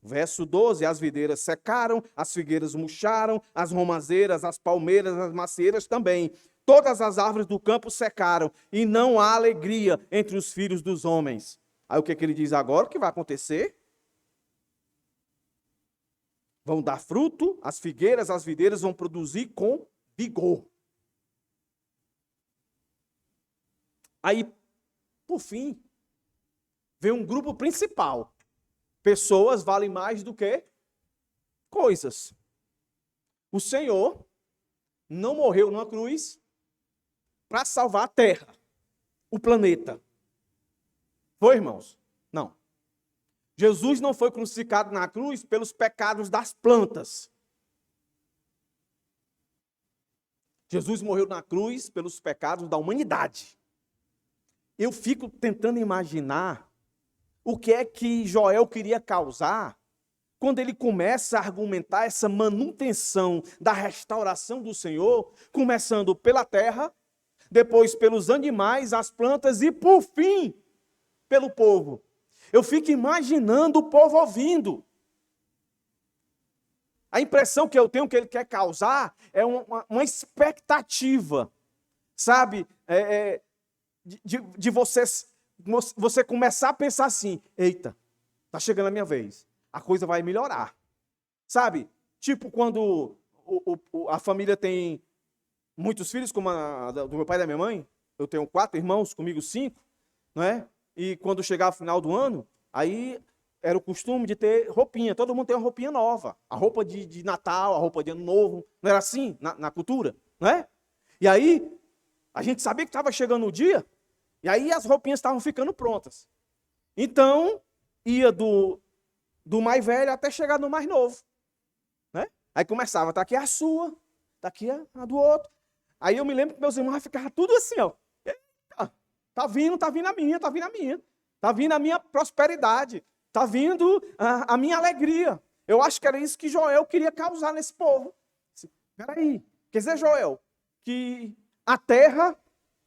Verso 12, as videiras secaram, as figueiras murcharam, as romazeiras, as palmeiras, as macieiras também. Todas as árvores do campo secaram, e não há alegria entre os filhos dos homens. Aí o que ele diz agora? O que vai acontecer? Vão dar fruto, as figueiras, as videiras vão produzir com vigor. Aí, por fim, vem um grupo principal. Pessoas valem mais do que coisas. O Senhor não morreu numa cruz para salvar a terra, o planeta. Foi, irmãos? Não. Jesus não foi crucificado na cruz pelos pecados das plantas. Jesus morreu na cruz pelos pecados da humanidade. Eu fico tentando imaginar o que é que Joel queria causar quando ele começa a argumentar essa manutenção da restauração do Senhor, começando pela terra, depois pelos animais, as plantas e, por fim, pelo povo. Eu fico imaginando o povo ouvindo. A impressão que eu tenho que ele quer causar é uma expectativa, sabe? De você começar a pensar assim: eita, está chegando a minha vez, a coisa vai melhorar. Sabe? Tipo quando a família tem muitos filhos, como a do meu pai e da minha mãe. Eu tenho 4 irmãos, comigo 5, não é? E quando chegava o final do ano, aí era o costume de ter roupinha. Todo mundo tem uma roupinha nova. A roupa de Natal, a roupa de Ano Novo. Não era assim na cultura? Não é? E aí, a gente sabia que estava chegando o dia, e aí as roupinhas estavam ficando prontas. Então, ia do mais velho até chegar no mais novo. Né? Aí começava, tá aqui a sua, tá aqui a do outro. Aí eu me lembro que meus irmãos ficavam tudo assim, ó. Tá vindo a minha, tá vindo a minha. Tá vindo a minha prosperidade. Tá vindo a minha alegria. Eu acho que era isso que Joel queria causar nesse povo. Peraí, quer dizer, Joel, que a terra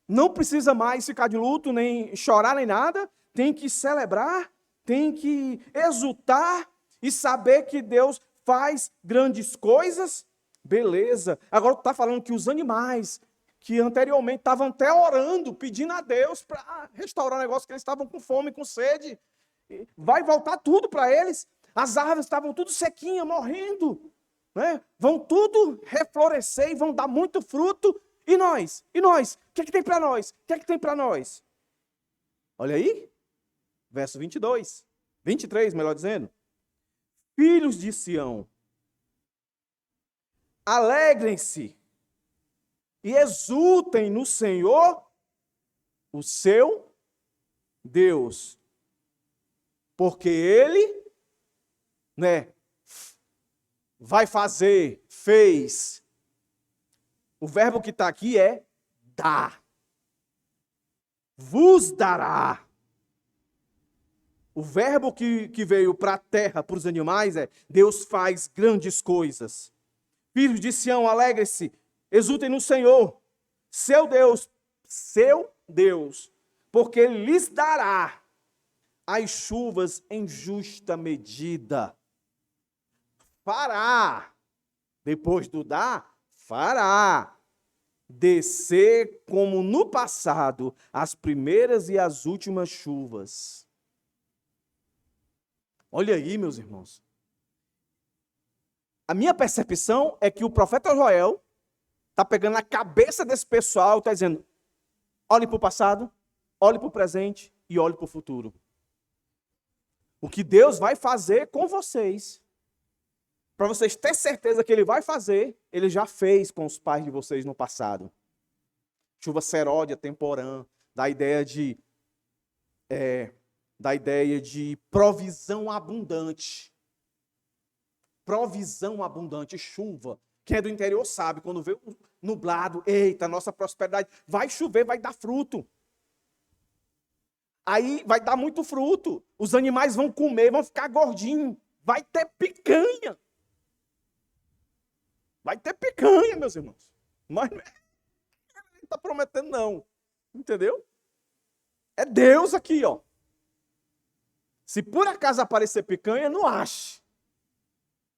não precisa mais ficar de luto, nem chorar, nem nada. Tem que celebrar, tem que exultar e saber que Deus faz grandes coisas, beleza. Agora está falando que os animais, que anteriormente estavam até orando, pedindo a Deus para restaurar o negócio, que eles estavam com fome, com sede, vai voltar tudo para eles. As árvores estavam tudo sequinhas, morrendo, né? Vão tudo reflorescer e vão dar muito fruto. E nós? E nós? O que é que tem para nós? O que é que tem para nós? Olha aí, verso 22, 23, melhor dizendo. Filhos de Sião, alegrem-se e exultem no Senhor, o seu Deus, porque Ele, né, vai fazer, fez. O verbo que está aqui é dar. Vos dará. O verbo que veio para a terra, para os animais, é Deus faz grandes coisas. Filhos de Sião, alegrem-se, exultem no Senhor, seu Deus, porque Ele lhes dará as chuvas em justa medida. Fará, depois do dar, fará descer como no passado as primeiras e as últimas chuvas. Olha aí, meus irmãos. A minha percepção é que o profeta Joel está pegando a cabeça desse pessoal e está dizendo: olhe para o passado, olhe para o presente e olhe para o futuro. O que Deus vai fazer com vocês, para vocês terem certeza que Ele vai fazer, Ele já fez com os pais de vocês no passado. Chuva seródia, temporã, da ideia de provisão abundante. Provisão abundante, chuva. Quem é do interior sabe, quando vê o nublado, eita, nossa prosperidade, vai chover, vai dar fruto. Aí vai dar muito fruto. Os animais vão comer, vão ficar gordinhos. Vai ter picanha. Vai ter picanha, meus irmãos. Mas não está prometendo, não. Entendeu? É Deus aqui, ó. Se por acaso aparecer picanha, não ache.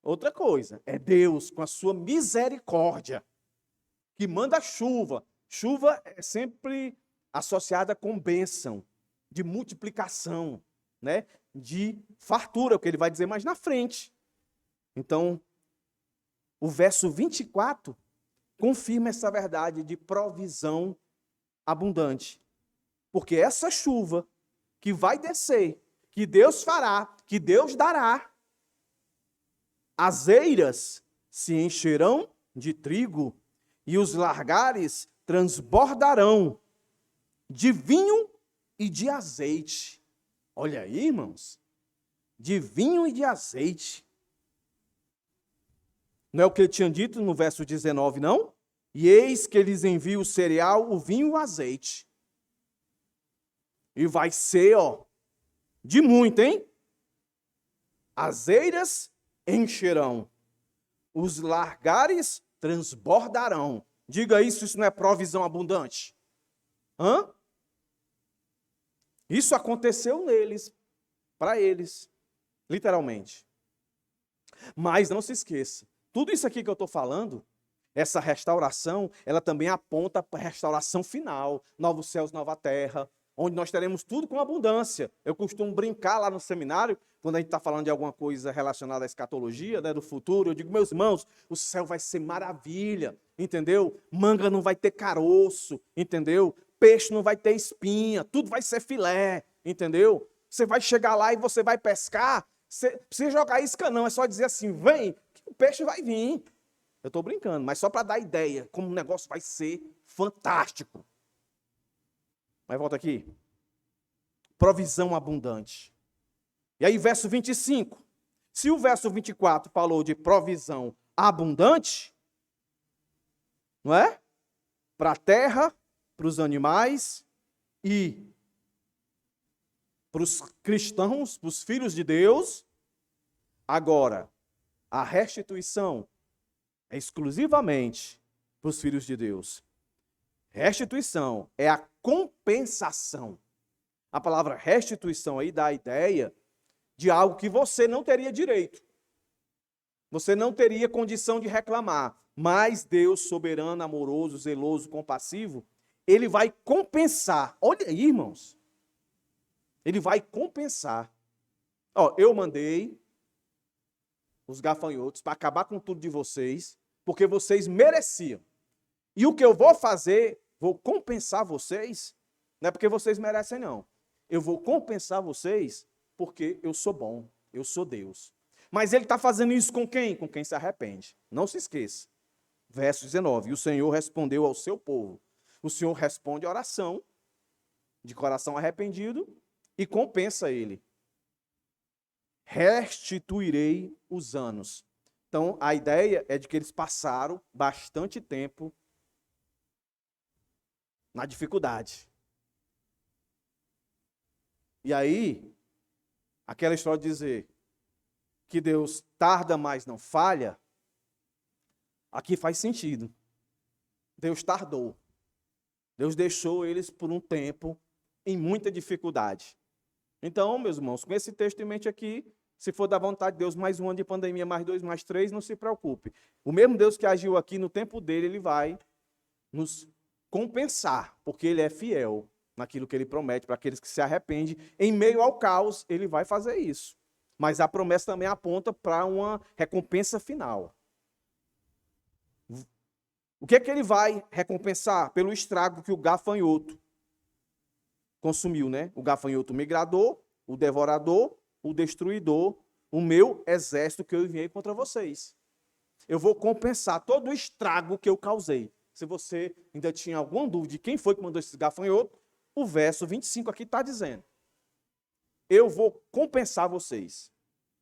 Outra coisa, é Deus com a sua misericórdia que manda chuva. Chuva é sempre associada com bênção, de multiplicação, né? De fartura, o que ele vai dizer mais na frente. Então, o verso 24 confirma essa verdade de provisão abundante. Porque essa chuva que vai descer, que Deus fará, que Deus dará, as eiras se encherão de trigo e os largares transbordarão de vinho e de azeite. Olha aí, irmãos. De vinho e de azeite. Não é o que ele tinha dito no verso 19, não? E eis que eles enviam o cereal, o vinho e o azeite. E vai ser, ó, de muito, hein? As eiras encherão, os largares transbordarão. Diga isso não é provisão abundante? Hã? Isso aconteceu neles, para eles, literalmente. Mas não se esqueça, tudo isso aqui que eu estou falando, essa restauração, ela também aponta para a restauração final, novos céus, nova terra, onde nós teremos tudo com abundância. Eu costumo brincar lá no seminário, quando a gente está falando de alguma coisa relacionada à escatologia, né, do futuro, eu digo, meus irmãos, o céu vai ser maravilha, entendeu? Manga não vai ter caroço, entendeu? Peixe não vai ter espinha, tudo vai ser filé, entendeu? Você vai chegar lá e você vai pescar, você precisa jogar isca não, é só dizer assim, vem, que o peixe vai vir. Eu estou brincando, mas só para dar ideia, como o negócio vai ser fantástico. Mas volta aqui. Provisão abundante. E aí, verso 25. Se o verso 24 falou de provisão abundante, não é? Para a terra, para os animais e para os cristãos, para os filhos de Deus. Agora, a restituição é exclusivamente para os filhos de Deus. Restituição é a compensação. A palavra restituição aí dá a ideia de algo que você não teria direito. Você não teria condição de reclamar. Mas Deus, soberano, amoroso, zeloso, compassivo, Ele vai compensar. Olha aí, irmãos. Ele vai compensar. Ó, eu mandei os gafanhotos para acabar com tudo de vocês, porque vocês mereciam. E o que eu vou fazer, vou compensar vocês, não é porque vocês merecem, não. Eu vou compensar vocês porque eu sou bom, eu sou Deus. Mas ele está fazendo isso com quem? Com quem se arrepende. Não se esqueça. Verso 19. E o Senhor respondeu ao seu povo. O Senhor responde a oração de coração arrependido e compensa ele. Restituirei os anos. Então, a ideia é de que eles passaram bastante tempo na dificuldade. E aí, aquela história de dizer que Deus tarda, mas não falha, aqui faz sentido. Deus tardou. Deus deixou eles por um tempo em muita dificuldade. Então, meus irmãos, com esse texto em mente aqui, se for da vontade de Deus, mais um ano de pandemia, mais 2, mais 3, não se preocupe. O mesmo Deus que agiu aqui no tempo dele, ele vai nos compensar, porque ele é fiel naquilo que ele promete para aqueles que se arrependem. Em meio ao caos, ele vai fazer isso. Mas a promessa também aponta para uma recompensa final. O que é que ele vai recompensar? Pelo estrago que o gafanhoto consumiu, né? O gafanhoto migrador, o devorador, o destruidor, o meu exército que eu enviei contra vocês. Eu vou compensar todo o estrago que eu causei. Se você ainda tinha alguma dúvida de quem foi que mandou esse gafanhoto, o verso 25 aqui está dizendo: eu vou compensar vocês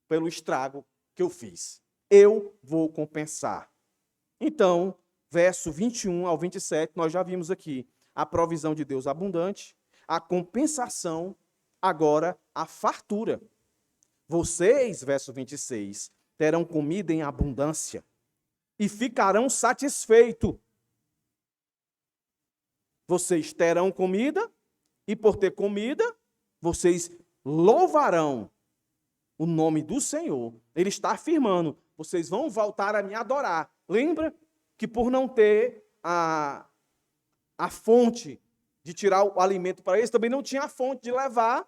pelo estrago que eu fiz. Eu vou compensar. Então, verso 21 ao 27, nós já vimos aqui a provisão de Deus abundante, a compensação, agora a fartura. Vocês, verso 26, terão comida em abundância e ficarão satisfeitos. Vocês terão comida e por ter comida, vocês louvarão o nome do Senhor. Ele está afirmando, vocês vão voltar a me adorar. Lembra que por não ter a fonte de tirar o alimento para eles, também não tinha a fonte de levar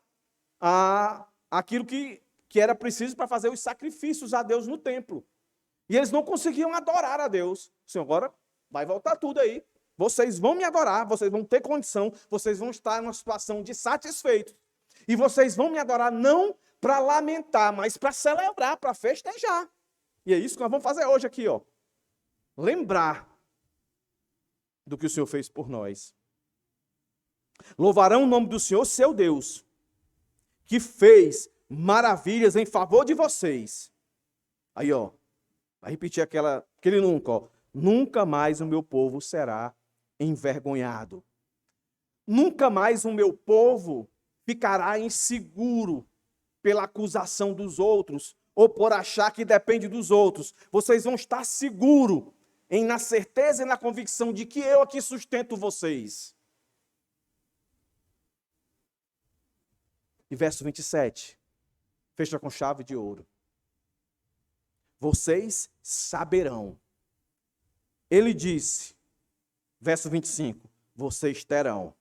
aquilo que era preciso para fazer os sacrifícios a Deus no templo. E eles não conseguiam adorar a Deus. Senhor, agora vai voltar tudo aí. Vocês vão me adorar, vocês vão ter condição, vocês vão estar numa situação de satisfeito. E vocês vão me adorar não para lamentar, mas para celebrar, para festejar. E é isso que nós vamos fazer hoje aqui, ó. Lembrar do que o Senhor fez por nós. Louvarão o nome do Senhor, seu Deus, que fez maravilhas em favor de vocês. Aí, ó, vai repetir aquele nunca, ó. Nunca mais o meu povo será envergonhado. Nunca mais o meu povo ficará inseguro pela acusação dos outros ou por achar que depende dos outros. Vocês vão estar seguros na certeza e na convicção de que eu aqui sustento vocês. E verso 27, fecha com chave de ouro. Vocês saberão. Ele disse, verso 25, vocês terão.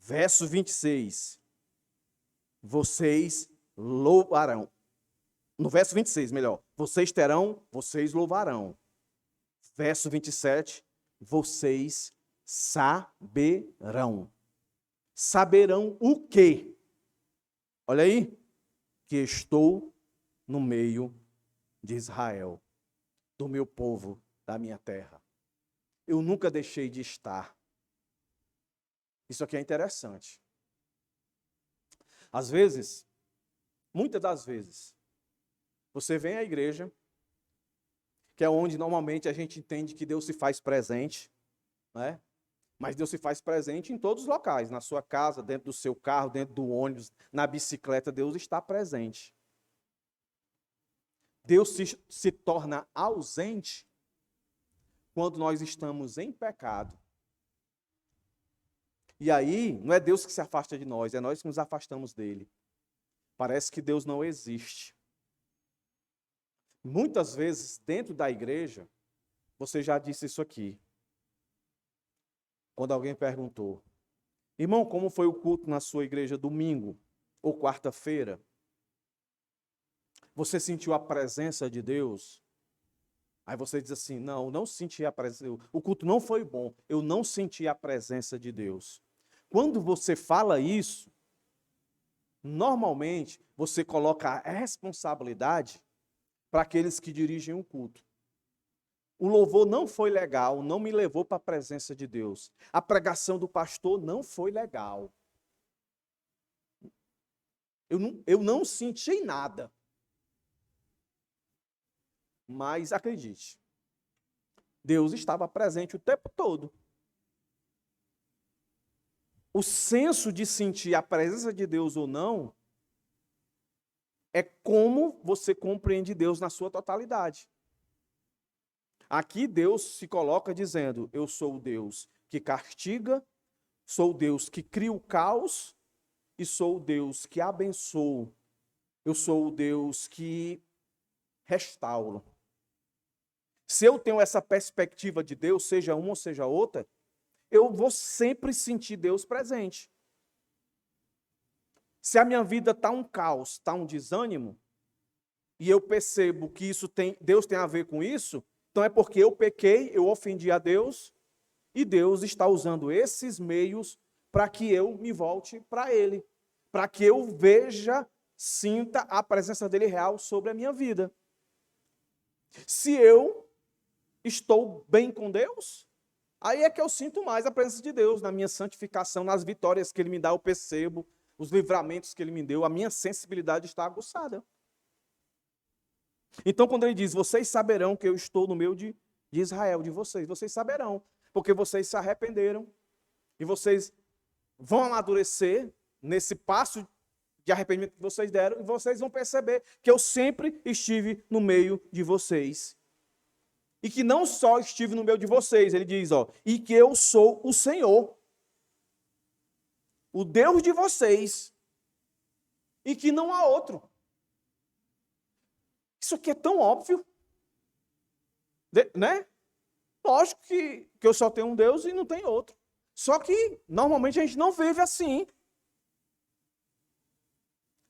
Verso 26, vocês louvarão. No verso 26, melhor, vocês terão, vocês louvarão. Verso 27, vocês saberão. Saberão o quê? Olha aí, que estou no meio de Israel, do meu povo, da minha terra. Eu nunca deixei de estar. Isso aqui é interessante. Às vezes, muitas das vezes, você vem à igreja, que é onde normalmente a gente entende que Deus se faz presente, né? Mas Deus se faz presente em todos os locais, na sua casa, dentro do seu carro, dentro do ônibus, na bicicleta, Deus está presente. Deus se torna ausente quando nós estamos em pecado. E aí, não é Deus que se afasta de nós, é nós que nos afastamos dele. parece que Deus não existe. Muitas vezes, dentro da igreja, você já disse isso aqui. Quando alguém perguntou, irmão, como foi o culto na sua igreja domingo ou quarta-feira? Você sentiu a presença de Deus? Aí você diz assim, não senti a presença, o culto não foi bom, eu não senti a presença de Deus. Quando você fala isso, normalmente você coloca a responsabilidade para aqueles que dirigem o culto. O louvor não foi legal, não me levou para a presença de Deus. A pregação do pastor não foi legal. Eu não senti nada. Mas acredite, Deus estava presente o tempo todo. O senso de sentir a presença de Deus ou não é como você compreende Deus na sua totalidade. Aqui Deus se coloca dizendo, eu sou o Deus que castiga, sou o Deus que cria o caos e sou o Deus que abençoa. Eu sou o Deus que restauro. Se eu tenho essa perspectiva de Deus, seja uma ou seja outra, eu vou sempre sentir Deus presente. Se a minha vida está um caos, está um desânimo, e eu percebo que Deus tem a ver com isso, então é porque eu pequei, eu ofendi a Deus, e Deus está usando esses meios para que eu me volte para Ele, para que eu veja, sinta a presença dEle real sobre a minha vida. Se eu estou bem com Deus, aí é que eu sinto mais a presença de Deus, na minha santificação, nas vitórias que Ele me dá, eu percebo, os livramentos que Ele me deu, a minha sensibilidade está aguçada. Então, quando Ele diz, vocês saberão que eu estou no meio de Israel, de vocês saberão, porque vocês se arrependeram, e vocês vão amadurecer nesse passo de arrependimento que vocês deram, e vocês vão perceber que eu sempre estive no meio de vocês. E que não só estive no meio de vocês, ele diz, e que eu sou o Senhor, o Deus de vocês, e que não há outro. Isso aqui é tão óbvio, né? Lógico que eu só tenho um Deus e não tem outro. Só que, normalmente, a gente não vive assim.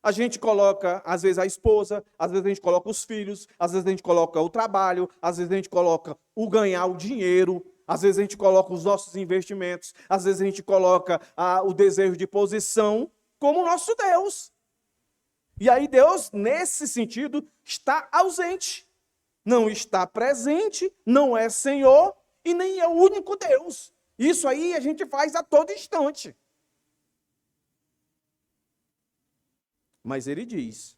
A gente coloca, às vezes, a esposa, às vezes a gente coloca os filhos, às vezes a gente coloca o trabalho, às vezes a gente coloca o ganhar o dinheiro, às vezes a gente coloca os nossos investimentos, às vezes a gente coloca o desejo de posição como nosso Deus. E aí Deus, nesse sentido, está ausente. Não está presente, não é Senhor e nem é o único Deus. Isso aí a gente faz a todo instante. Mas ele diz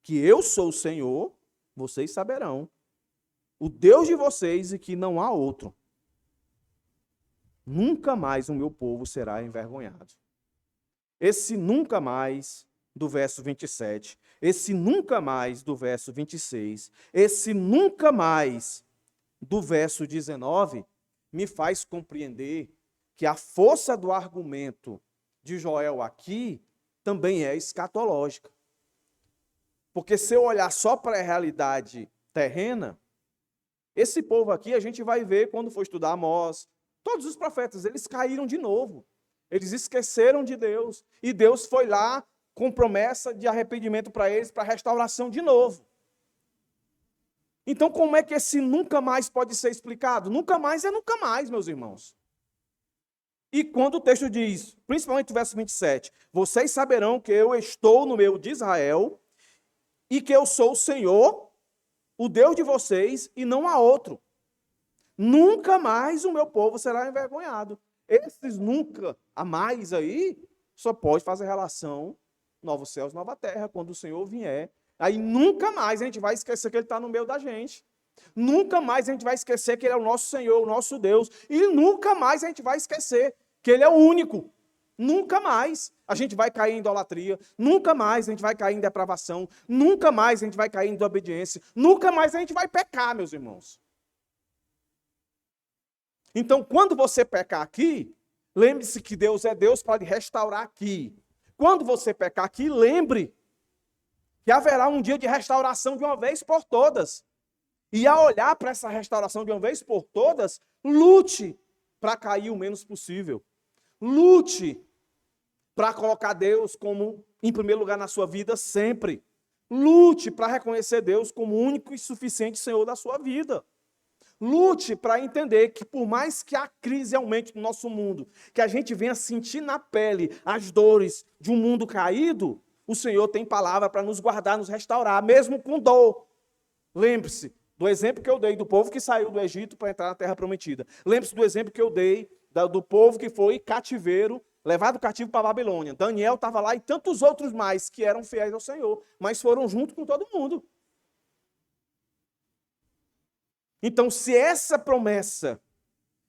que eu sou o Senhor, vocês saberão, o Deus de vocês e que não há outro. Nunca mais o meu povo será envergonhado. Esse nunca mais do verso 27, esse nunca mais do verso 26, esse nunca mais do verso 19, me faz compreender que a força do argumento de Joel aqui também é escatológica. Porque se eu olhar só para a realidade terrena, esse povo aqui a gente vai ver quando for estudar Amós, todos os profetas, eles caíram de novo. Eles esqueceram de Deus. E Deus foi lá com promessa de arrependimento para eles, para restauração de novo. Então, como é que esse nunca mais pode ser explicado? Nunca mais é nunca mais, meus irmãos. E quando o texto diz, principalmente o verso 27, vocês saberão que eu estou no meio de Israel e que eu sou o Senhor, o Deus de vocês, e não há outro. Nunca mais o meu povo será envergonhado. Esses nunca a mais aí só pode fazer relação novos céus, nova terra, quando o Senhor vier. Aí nunca mais a gente vai esquecer que Ele está no meio da gente. Nunca mais a gente vai esquecer que Ele é o nosso Senhor, o nosso Deus. E nunca mais a gente vai esquecer que Ele é o único. Nunca mais a gente vai cair em idolatria. Nunca mais a gente vai cair em depravação. Nunca mais a gente vai cair em desobediência. Nunca mais a gente vai pecar, meus irmãos. Então, quando você pecar aqui, lembre-se que Deus é Deus para lhe restaurar aqui. quando você pecar aqui, lembre que haverá um dia de restauração de uma vez por todas. E ao olhar para essa restauração de uma vez por todas, lute para cair o menos possível. Lute para colocar Deus como em primeiro lugar na sua vida sempre. Lute para reconhecer Deus como o único e suficiente Senhor da sua vida. Lute para entender que por mais que a crise aumente no nosso mundo, que a gente venha sentir na pele as dores de um mundo caído, o Senhor tem palavra para nos guardar, nos restaurar, mesmo com dor. Lembre-se do exemplo que eu dei do povo que saiu do Egito para entrar na Terra Prometida. Lembre-se do exemplo que eu dei do povo que foi cativeiro, levado cativo para a Babilônia. Daniel estava lá e tantos outros mais que eram fiéis ao Senhor, mas foram junto com todo mundo. Então, se essa promessa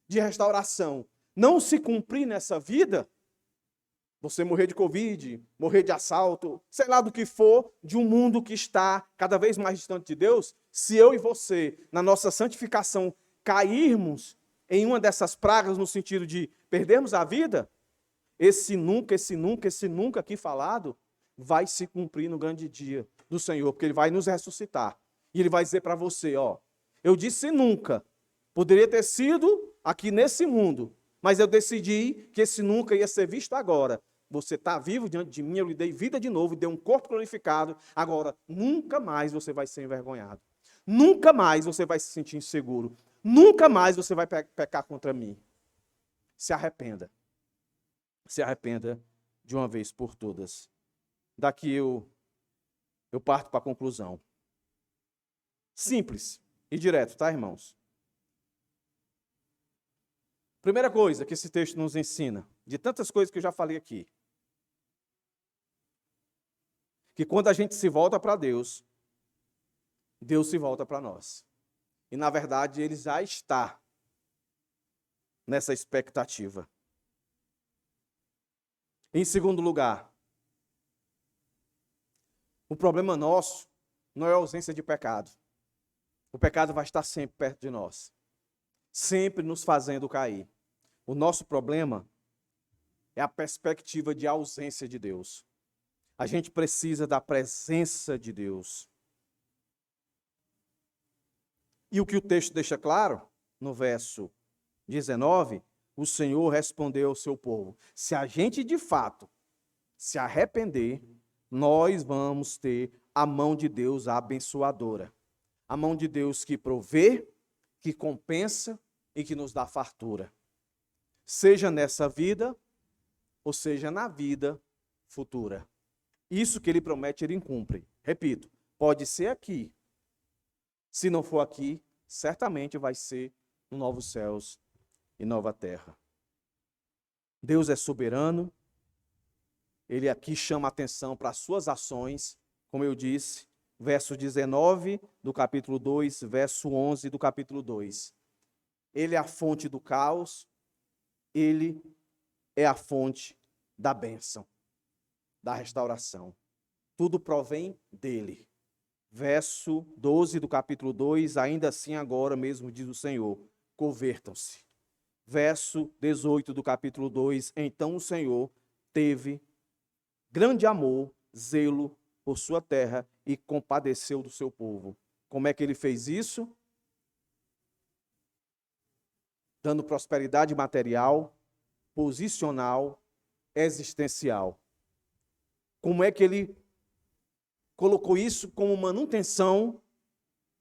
de restauração não se cumprir nessa vida, você morrer de Covid, morrer de assalto, sei lá do que for, de um mundo que está cada vez mais distante de Deus, se eu e você, na nossa santificação, cairmos em uma dessas pragas no sentido de perdermos a vida, esse nunca aqui falado, vai se cumprir no grande dia do Senhor, porque Ele vai nos ressuscitar. E Ele vai dizer para você, ó, eu disse nunca, poderia ter sido aqui nesse mundo, mas eu decidi que esse nunca ia ser visto agora. Você está vivo diante de mim, eu lhe dei vida de novo, dei um corpo glorificado, agora nunca mais você vai ser envergonhado. Nunca mais você vai se sentir inseguro. Nunca mais você vai pecar contra mim. Se arrependa. Se arrependa de uma vez por todas. Daqui eu parto para a conclusão. Simples e direto, tá, irmãos? Primeira coisa que esse texto nos ensina, de tantas coisas que eu já falei aqui, que quando a gente se volta para Deus, Deus se volta para nós. E, na verdade, Ele já está nessa expectativa. Em segundo lugar, o problema nosso não é a ausência de pecado. O pecado vai estar sempre perto de nós, sempre nos fazendo cair. O nosso problema é a perspectiva de ausência de Deus. A gente precisa da presença de Deus. E o que o texto deixa claro, no verso 19, o Senhor respondeu ao seu povo: se a gente de fato se arrepender, nós vamos ter a mão de Deus abençoadora. A mão de Deus que provê, que compensa e que nos dá fartura. Seja nessa vida, ou seja na vida futura. Isso que Ele promete, Ele cumpre. Repito, pode ser aqui. Se não for aqui, certamente vai ser no novos céus e nova terra. Deus é soberano. Ele aqui chama a atenção para as suas ações, como eu disse, verso 19 do capítulo 2, verso 11 do capítulo 2. Ele é a fonte do caos, Ele é a fonte da bênção, da restauração. Tudo provém dEle. Verso 12 do capítulo 2, ainda assim agora mesmo diz o Senhor, convertam-se. Verso 18 do capítulo 2, então o Senhor teve grande amor, zelo por sua terra e compadeceu do seu povo. Como é que Ele fez isso? Dando prosperidade material, posicional, existencial. Como é que Ele colocou isso como manutenção,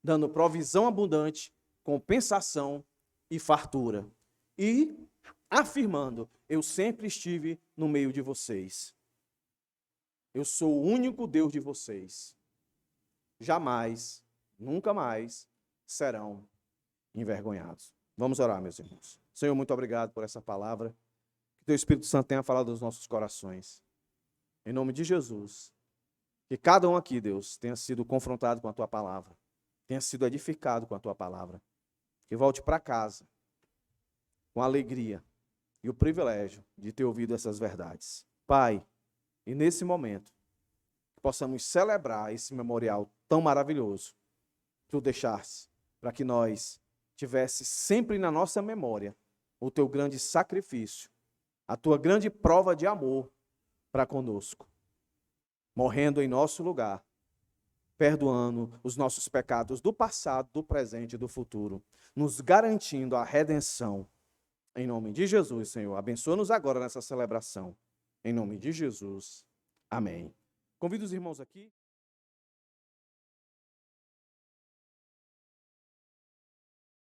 dando provisão abundante, compensação e fartura. E afirmando, eu sempre estive no meio de vocês. Eu sou o único Deus de vocês. Jamais, nunca mais serão envergonhados. Vamos orar, meus irmãos. Senhor, muito obrigado por essa palavra. Que Teu Espírito Santo tenha falado aos nossos corações. Em nome de Jesus. Que cada um aqui, Deus, tenha sido confrontado com a Tua palavra. Tenha sido edificado com a Tua palavra. Que volte para casa com a alegria e o privilégio de ter ouvido essas verdades. Pai, e nesse momento, que possamos celebrar esse memorial tão maravilhoso que Tu deixaste, para que nós tivesse sempre na nossa memória o Teu grande sacrifício, a Tua grande prova de amor, para conosco, morrendo em nosso lugar, perdoando os nossos pecados do passado, do presente e do futuro, nos garantindo a redenção. Em nome de Jesus, Senhor, abençoa-nos agora nessa celebração. Em nome de Jesus. Amém. Convido os irmãos aqui.